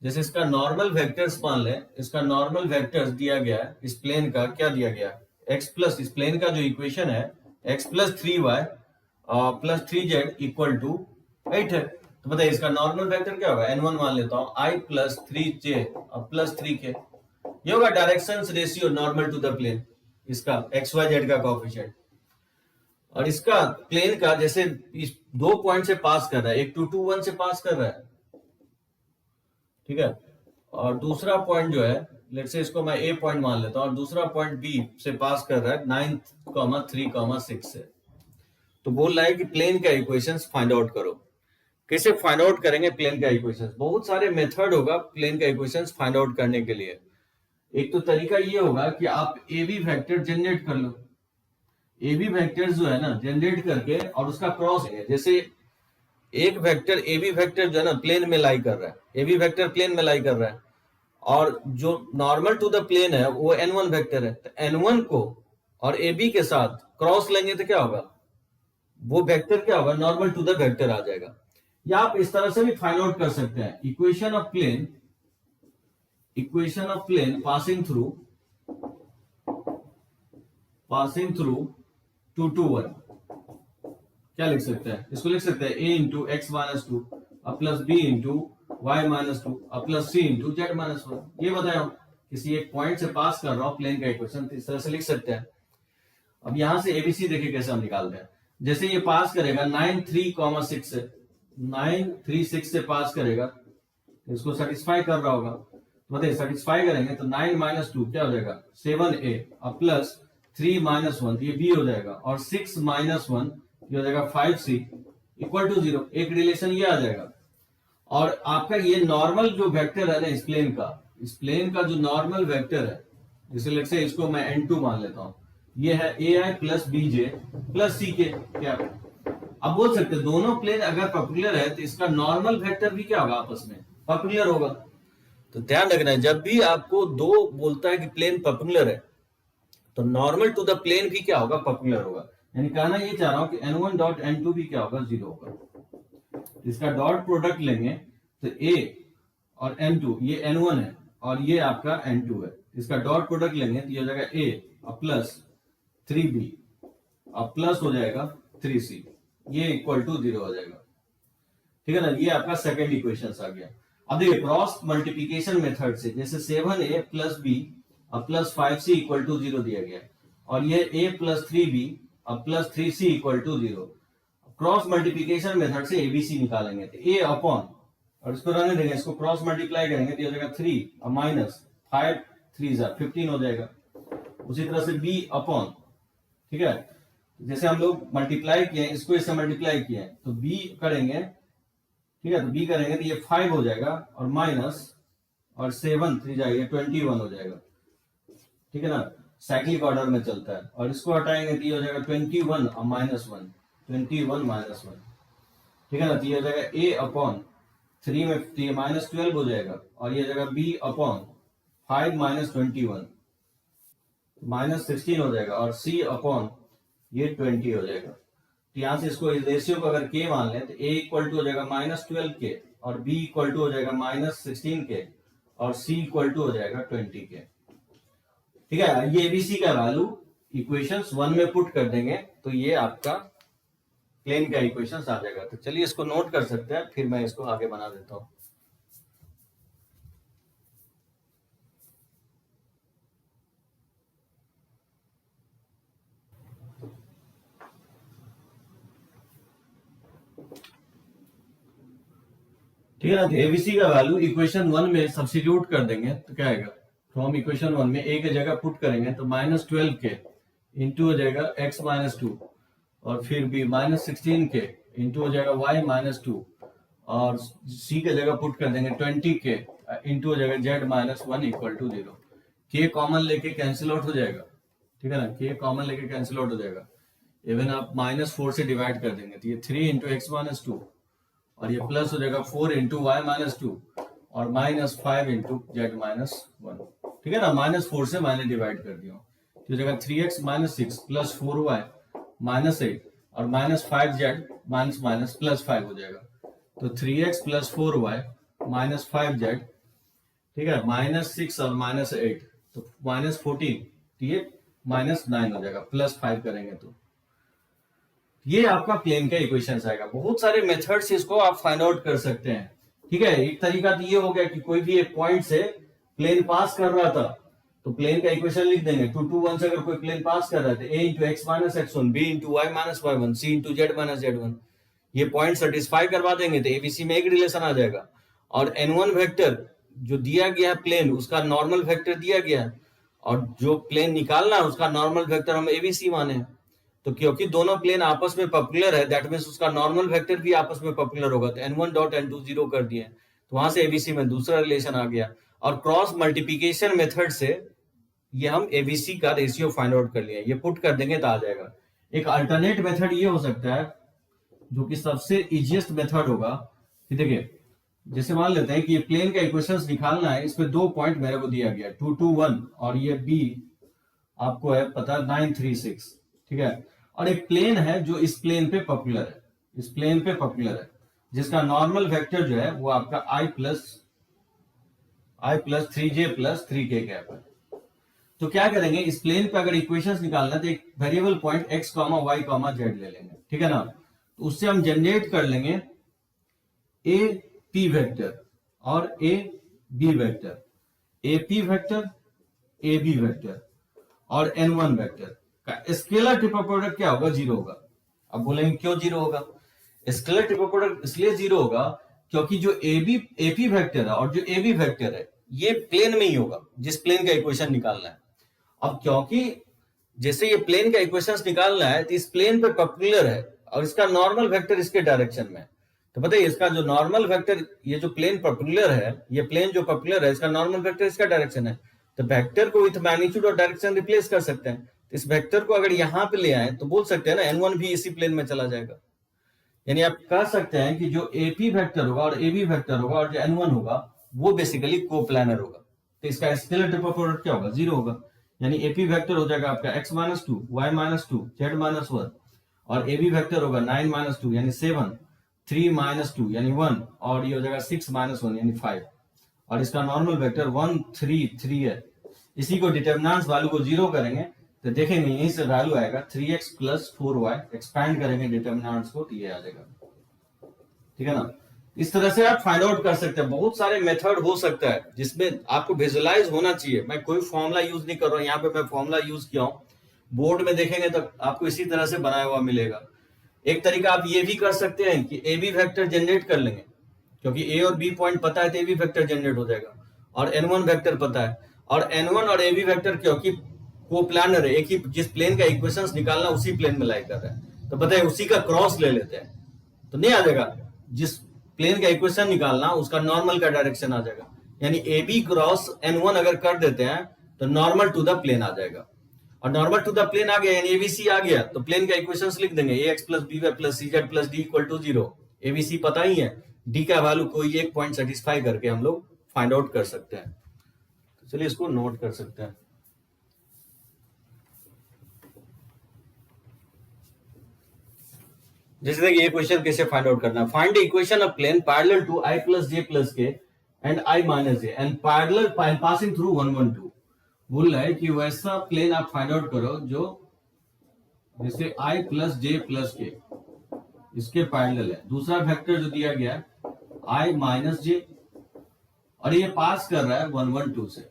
जैसे इसका नॉर्मल वेक्टर्स मान लें, इसका नॉर्मल वेक्टर्स दिया गया है, इस प्लेन का क्या दिया गया, x प्लस, इस प्लेन का जो इक्वेशन है x plus 3y plus 3z equal to 8 है, तो बताइए इसका नॉर्मल वेक्टर क्या होगा, n1 मान लेता हूं, i plus 3j plus 3k, ये होगा directions ratio normal to the plane, इसका एक्स वाई जेड का कोएफिशिएंट, और इसका प्लेन का जैसे इस 2 पॉइंट से पास कर रहा है, एक 221 से पास कर रहा है, ठीक है, और दूसरा पॉइंट जो है लेट्स से इसको मैं ए पॉइंट मान लेता हूं और दूसरा पॉइंट बी से पास कर रहा है 9,3,6 से, तो बोल रहा है कि प्लेन का इक्वेशंस फाइंड आउट करो। कैसे फाइंड आउट करेंगे प्लेन का इक्वेशंस, बहुत सारे मेथड होगा प्लेन का इक्वेशंस फाइंड आउट करने के लिए। एक तो तरीका ये होगा कि आप ए बी वेक्टर जनरेट कर लो, ए बी वेक्टर जो है ना जनरेट करके और उसका क्रॉस है, जैसे एक वेक्टर ए बी वेक्टर जो है ना प्लेन में लाई कर रहा है, ए बी वेक्टर प्लेन में लाई कर रहा है, और जो नॉर्मल टू द प्लेन है वो n1 वेक्टर है, तो n1 को और ए बी के साथ क्रॉस लेंगे तो क्या होगा, वो वेक्टर क्या होगा, नॉर्मल टू द वेक्टर आ जाएगा। या आप इस तरह से भी फाइंड आउट कर सकते हैं, equation of plane passing through 221, क्या लिख सकते हैं, इसको लिख सकते हैं a into x minus 2 plus b into y minus 2 plus c into z minus 1। ये बताया किसी एक पॉइंट से पास कर रहा हूं प्लेन का इक्वेशन, तो इस तरह से लिख सकते हैं। अब यहां से एबीसी देखिए कैसे हम निकालते हैं, जैसे ये पास करेगा 9,3,6 से, 9,3,6 से पास करेगा, इसको सेटिस्फाई कर रहा होगा, तो बताइए सेटिस्फाई करेंगे तो 9 माइनस 2 क्या हो जाएगा 7a और प्लस 3 माइनस 1 ये b हो जाएगा, और 6 माइनस 1 ये हो जाएगा 5c इक्वल टू 0, एक रिलेशन ये आ जाएगा। और आपका ये नॉर्मल जो वेक्टर है ना इस प्लेन का जो नॉर्मल वेक्टर है, जैसे लेट्स से इसको मैं n2 मान लेता हूं, ये है ai plus bj plus ck, क्या अब बोल सकते हैं दोनों प्लेन अगर परपेंडिकुलर है तो इसका नॉर्मल वेक्टर भी क्या होगा, आपस में परपेंडिकुलर होगा। तो ध्यान रखना है जब भी आपको दो बोलता है कि प्लेन परपेंडिकुलर है तो नॉर्मल टू द प्लेन भी क्या होगा, परपेंडिकुलर होगा। यानी कहना ये चाह रहा हूं कि n1 डॉट n2 भी क्या होगा, 0 होगा। इसका डॉट प्रोडक्ट लेंगे तो a और n2 ये n1 है और ये आपका n2 है, इसका डॉट प्रोडक्ट लेंगे तो ये हो जाएगा a और प्लस 3b और प्लस हो जाएगा 3c, ये इक्वल टू 0 हो जाएगा, ठीक है ना। ये आपका सेकंड इक्वेशन आ गया। अब देखिए क्रॉस मल्टीप्लिकेशन मेथड से जैसे 7a प्लस b और प्लस 5c इक्वल टू 0 दिया गया, और ये a प्लस 3b और plus 3c equal to 0, cross multiplication method से एबीसी निकालेंगे तो ए अपॉन, और इसको रहने देंगे, इसको क्रॉस मल्टीप्लाई करेंगे तो ये हो जाएगा 3 और माइनस 5 3 15 हो जाएगा। उसी तरह से बी अपॉन, ठीक है, जैसे हम लोग मल्टीप्लाई किए इसको इससे मल्टीप्लाई किए तो बी करेंगे, ठीक है, तो बी करेंगे तो ये 5 हो जाएगा और माइनस और 7 3 जाएगा 21 हो जाएगा, ठीक है ना, साइक्लिक ऑर्डर में चलता है। और इसको हटाएंगे तो ये हो जाएगा 21 और माइनस 1 21 माइनस 1, ठीक है ना, तो ये हो जाएगा ए अपॉन 3 में माइनस 12 हो जाएगा और ये जगह बी अपॉन 5 माइनस 21 माइनस 16 हो जाएगा और सी अपॉन ये 20 हो जाएगा। तो यहाँ से इसको इस रेशियो को अगर के मान लें तो ए इक्वल टू हो जाएगा माइनस 12 के और बी इक्वल टू हो जाएगा माइनस 16 के और सी इक्वल टू हो जाएगा 20 के, ठीक है। ये एबीसी का वैल्यू इक्वेशंस 1 में पुट कर देंगे तो ये आपका प्लेन का इक्वेशंस आ जाएगा। तो चलिए इसको नोट कर सकते हैं, फिर मैं इसको आगे बना देता हूं। ठीक है ना, तो एबीसी का वैल्यू इक्वेशन 1 में सब्स्टिट्यूट कर देंगे तो क्या आएगा, फ्रॉम इक्वेशन 1 में ए की जगह पुट करेंगे तो माइनस 12 के इंटू हो जाएगा एक्स माइनस 2 और फिर भी माइनस 16 के इंटू हो जाएगा वाई माइनस 2 और सी की जगह पुट कर देंगे 20 के इंटू हो जाएगा जेड माइनस 1 इक्वल टू 0। के कॉमन लेके कैंसिल आउट हो जाएगा, ठीक है ना, के कॉमन लेके कैंसिल आउट हो जाएगा। इवन आप माइनस 4 से डिवाइड कर देंगे तो ये 3 इंटू एक्स माइनस 2 और ये प्लस हो जाएगा 4 इंटू वाई माइनस 2 और माइनस 5 इंटू जेड माइनस 1, ठीक है ना, माइनस 4 से मैंने डिवाइड कर दिया तो जगह 3x minus 6 plus 4y minus 8 और minus 5z minus minus plus 5 हो जाएगा। तो 3x plus 4y minus 5z, ठीक है, माइनस 6 और माइनस 8 तो माइनस 14, तो ये माइनस 9 हो जाएगा, प्लस 5 करेंगे तो ये आपका प्लेन का इक्वेशन आएगा। बहुत सारे मेथड्स इसको आप फाइंड आउट कर सकते हैं, ठीक है। एक तरीका तो ये हो गया कि कोई भी एक पॉइंट से प्लेन पास कर रहा था तो प्लेन का इक्वेशन लिख देंगे 2 2 1 से अगर कोई प्लेन पास कर रहा था a into x minus x1 b into y minus y1 c into z minus z1, ये पॉइंट सेटिस्फाई करवा देंगे तो एबीसी में एक रिलेशन आ जाएगा। और n1 वेक्टर जो दिया गया है प्लेन उसका नॉर्मल वेक्टर दिया गया है और जो प्लेन निकालना है उसका नॉर्मल वेक्टर हम एबीसी माने, तो क्योंकि दोनों प्लेन आपस में पॉपुलर है दैट मींस उसका नॉर्मल वेक्टर भी आपस में पॉपुलर होगा तो n1 डॉट n2 0 कर दिए तो वहां से एबीसी में दूसरा रिलेशन आ गया। और क्रॉस मल्टीप्लिकेशन मेथड से ये हम एबीसी का रेशियो फाइंड आउट कर लिया, ये पुट कर देंगे तो आ जाएगा। एक अल्टरनेट मेथड ये हो सकता है जो कि सबसे इजीएस्ट मेथड होगा कि देखिए जैसे मान लेते हैं कि प्लेन का इक्वेशंस निकालना है, इस पे 2 पॉइंट मेरे को दिया गया 2 2 1 और ये बी आपको है पता 9 3 6, ठीक है। और एक प्लेन है जो इस प्लेन पे पॉपुलर है, इस प्लेन पे पॉपुलर है जिसका नॉर्मल वेक्टर जो है वो आपका i plus 3j plus 3k cap है। तो क्या करेंगे, इस प्लेन पे अगर इक्वेशंस निकालना तो एक variable point x, y, z ले लेंगे, ठीक है ना। तो उससे हम जनरेट कर लेंगे a p वेक्टर और a b vector, a p vector a b vector और n1 वेक्टर का स्केलर ट्रिपल प्रोडक्ट क्या होगा, 0 होगा। अब बोलेंगे क्यों 0 होगा, स्केलर ट्रिपल प्रोडक्ट इसलिए 0 होगा क्योंकि जो AP वेक्टर है और जो AB वेक्टर है ये प्लेन में ही होगा जिस प्लेन का इक्वेशन निकालना है। अब क्योंकि जैसे ये प्लेन का इक्वेशन निकालना है तो इस प्लेन पे पॉपुलर है और इसका नॉर्मल वेक्टर इसके डायरेक्शन में, तो बताइए इसका जो नॉर्मल वेक्टर, ये जो प्लेन पॉपुलर है, ये प्लेन जो पॉपुलर है इसका नॉर्मल वेक्टर इसका डायरेक्शन है, तो वेक्टर को विथ मैग्नीट्यूड और डायरेक्शन रिप्लेस कर सकते हैं। तो इस वेक्टर को अगर यहाँ पे ले आए तो बोल सकते हैं ना n1 भी इसी प्लेन में चला जाएगा, यानी आप कह सकते हैं कि जो AP वेक्टर होगा और AB वेक्टर होगा और जो n1 होगा वो बेसिकली कोप्लानर होगा। तो इसका स्केलर ट्रिपल प्रोडक्ट क्या होगा, 0 होगा, यानी AP वेक्टर हो जाएगा आपका x minus 2 y minus 2 z minus 1 और AB वेक्टर होगा 9 माइनस 2 यानी 7 3 माइनस 2 यानी 1 और ये हो जाएगा 6 माइनस 1 यानी 5 और इसका नॉर्मल वेक्टर 1 3 3 है। इसी को डिटरमिनेंट्स वैल्यू को 0 करेंगे तो देखेंगे यहीं से वैल्यू आएगा 3x प्लस 4y, एक्सपैंड करेंगे डिटरमिनेंट्स को तो ये आ जाएगा, ठीक है ना। इस तरह से आप फाइंड आउट कर सकते हैं। बहुत सारे मेथड हो सकता है जिसमें आपको विजुअलाइज होना चाहिए। मैं कोई फॉर्मूला यूज नहीं कर रहा हूं, यहाँ पे मैं फॉर्मूला यूज किया हूँ, बोर्ड में देखेंगे तो आपको इसी तरह से बनाया हुआ मिलेगा। एक तरीका आप ये भी कर सकते हैं कि ए बी वेक्टर जनरेट कर लेंगे, क्योंकि ए और बी पॉइंट पता है तो ए बी वेक्टर जनरेट हो जाएगा, और n1 वेक्टर पता है, और n1 और ए बी वेक्टर क्योंकि कोप्लानर है, एक ही जिस प्लेन का इक्वेशंस निकालना उसी प्लेन में लाई कर रहा है, तो पता है उसी का क्रॉस ले लेते हैं तो नहीं आ जाएगा, जिस प्लेन का इक्वेशन निकालना उसका नॉर्मल का डायरेक्शन आ जाएगा, यानी ए बी क्रॉस n1 अगर कर देते हैं तो नॉर्मल टू द प्लेन आ जाएगा, और नॉर्मल टू द प्लेन आ गया यानी एबीसी आ गया तो प्लेन का इक्वेशंस लिख देंगे ax plus B Y plus C Z plus D equal to 0। ABC पता ही है, डी का वैल्यू कोई एक पॉइंट सेटिस्फाई करके हम लोग फाइंड आउट कर सकते हैं। तो चलिए इसको नोट कर सकते हैं। जैसे देखिए ये क्वेश्चन कैसे फाइंड आउट करना है, find the equation of plane parallel to i plus j plus k and i minus j and parallel passing through 1 1 2। बोल रहा है कि वैसा प्लेन आप फाइंड आउट करो जो जैसे i प्लस जे प्लस के इसके पैरेलल है, दूसरा वेक्टर जो दिया गया है i माइनस जे और ये पास कर रहा है 1 1 2 से,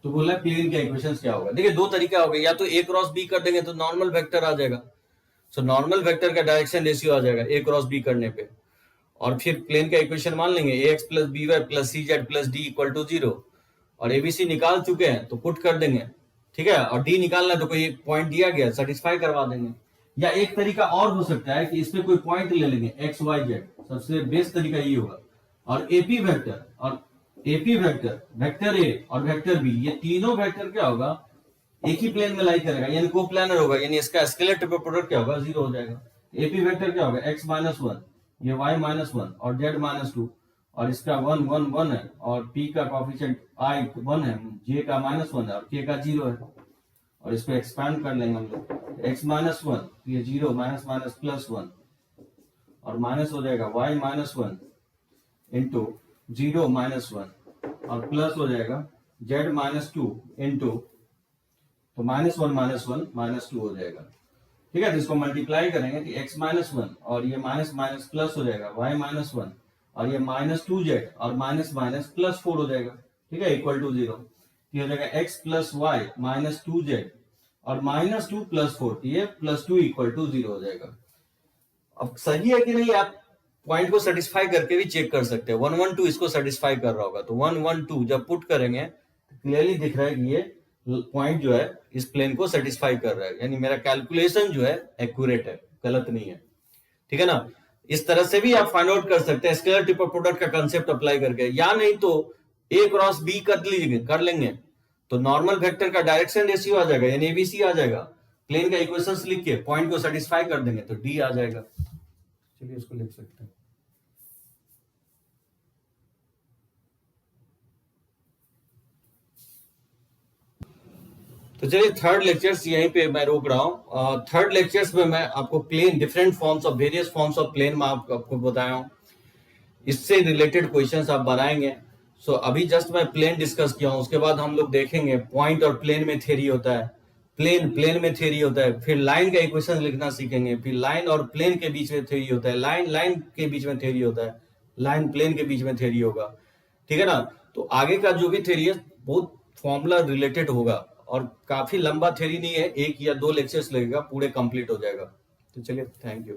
तो बोला प्लेन का इक्वेशंस क्या होगा। देखिए दो तरीका होगा, या तो a क्रॉस b कर देंगे तो नॉर्मल वेक्टर आ जाएगा, सो नॉर्मल वेक्टर का डायरेक्शन रेशियो आ जाएगा a क्रॉस b करने पे, और फिर प्लेन का इक्वेशन मान लेंगे ax plus B Y plus C Z plus D equal to 0, और एबीसी निकाल चुके हैं तो पुट कर देंगे, ठीक है, और डी निकालना तो कोई एक पॉइंट दिया गया सेटिस्फाई करवा देंगे। या एक तरीका और हो सकता है कि इसमें कोई पॉइंट ले लेंगे एक्स वाई जेड, सबसे बेस्ट तरीका ये होगा, और एपी वेक्टर और एपी वेक्टर, वेक्टर ए और वेक्टर बी, ये तीनों वेक्टर क्या होगा एक ही प्लेन में लाई करेगा यानी कोप्लानर होगा, यानी इसका स्केलर ट्रिपल प्रोडक्ट क्या होगा 0 हो जाएगा। एपी वेक्टर क्या होगा x माइनस 1, ये y माइनस 1 और z माइनस 2, और इसका 1 1 1 है, और p का कोएफिशिएंट i 1 है, j का माइनस 1 है और k का 0 है, और इसको एक्सपैंड कर लेंगे हम लोग x माइनस 1, ये 0 माइनस माइनस प्लस 1 और माइनस हो जाएगा y माइनस 1 इंटू 0 माइनस 1 और प्लस हो जाएगा z माइनस 2 इंटू, तो माइनस 1 माइनस 2 हो जाएगा, ठीक है। तो इसको मल्टीप्लाई करेंगे तो x माइनस 1 और ये माइनस माइनस प्लस हो जाएगा y माइनस 1 और ये माइनस 2z और माइनस माइनस प्लस 4 हो जाएगा, ठीक है, इक्वल टू 0। ये हो जाएगा x plus Y minus 2z और माइनस 2 प्लस 4, ये प्लस 2 इक्वल टू 0 हो जाएगा। अब सही है कि नहीं आप पॉइंट को सेटिस्फाई करके भी चेक कर सकते हैं, 1 1 2 इसको सेटिस्फाई कर रहा होगा, तो 1 1 2 जब पुट करेंगे तो क्लियरली दिख रहा है कि ये पॉइंट जो है इस प्लेन को सेटिस्फाई कर रहा है, यानी मेरा कैलकुलेशन जो है एक्यूरेट है, गलत नहीं है, ठीक है ना। इस तरह से भी आप फाइंड आउट कर सकते हैं स्केलर ट्रिपल प्रोडक्ट का कंसेप्ट अप्लाई करके, या नहीं तो a क्रॉस b कर लेंगे तो नॉर्मल वेक्टर का डायरेक्शन रेशियो आ जाएगा यानी एबीसी आ जाएगा, प्लेन का इक्वेशंस लिख के पॉइंट को सेटिस्फाई कर देंगे तो d आ जाएगा। चलिए इसको लिख सकते हैं। तो चलिए थर्ड लेक्चर्स यहीं पे मैं रोक रहा हूँ। थर्ड लेक्चर्स में मैं आपको plane different forms of various forms of plane मैं आपको बताया हूँ, इससे रिलेटेड क्वेश्चंस आप बनाएंगे। सो अभी जस्ट मैं प्लेन डिस्कस किया हूँ, उसके बाद हम लोग देखेंगे पॉइंट और प्लेन में थ्योरी होता है, प्लेन में थ्योरी होता है, फिर लाइन का इक्वेशन लिखना सीखेंगे, फिर लाइन और प्लेन के बीच में थ्योरी होता है, लाइन के बीच में थ्योरी होता है, लाइन प्लेन के बीच में थ्योरी होगा, ठीक है ना। तो आगे का जो भी थ्योरी है बहुत फॉर्मूला रिलेटेड होगा और काफी लंबा थ्योरी नहीं है, 1 या 2 लेक्चर्स लगेगा, पूरे कंप्लीट हो जाएगा। तो चलिए थैंक यू।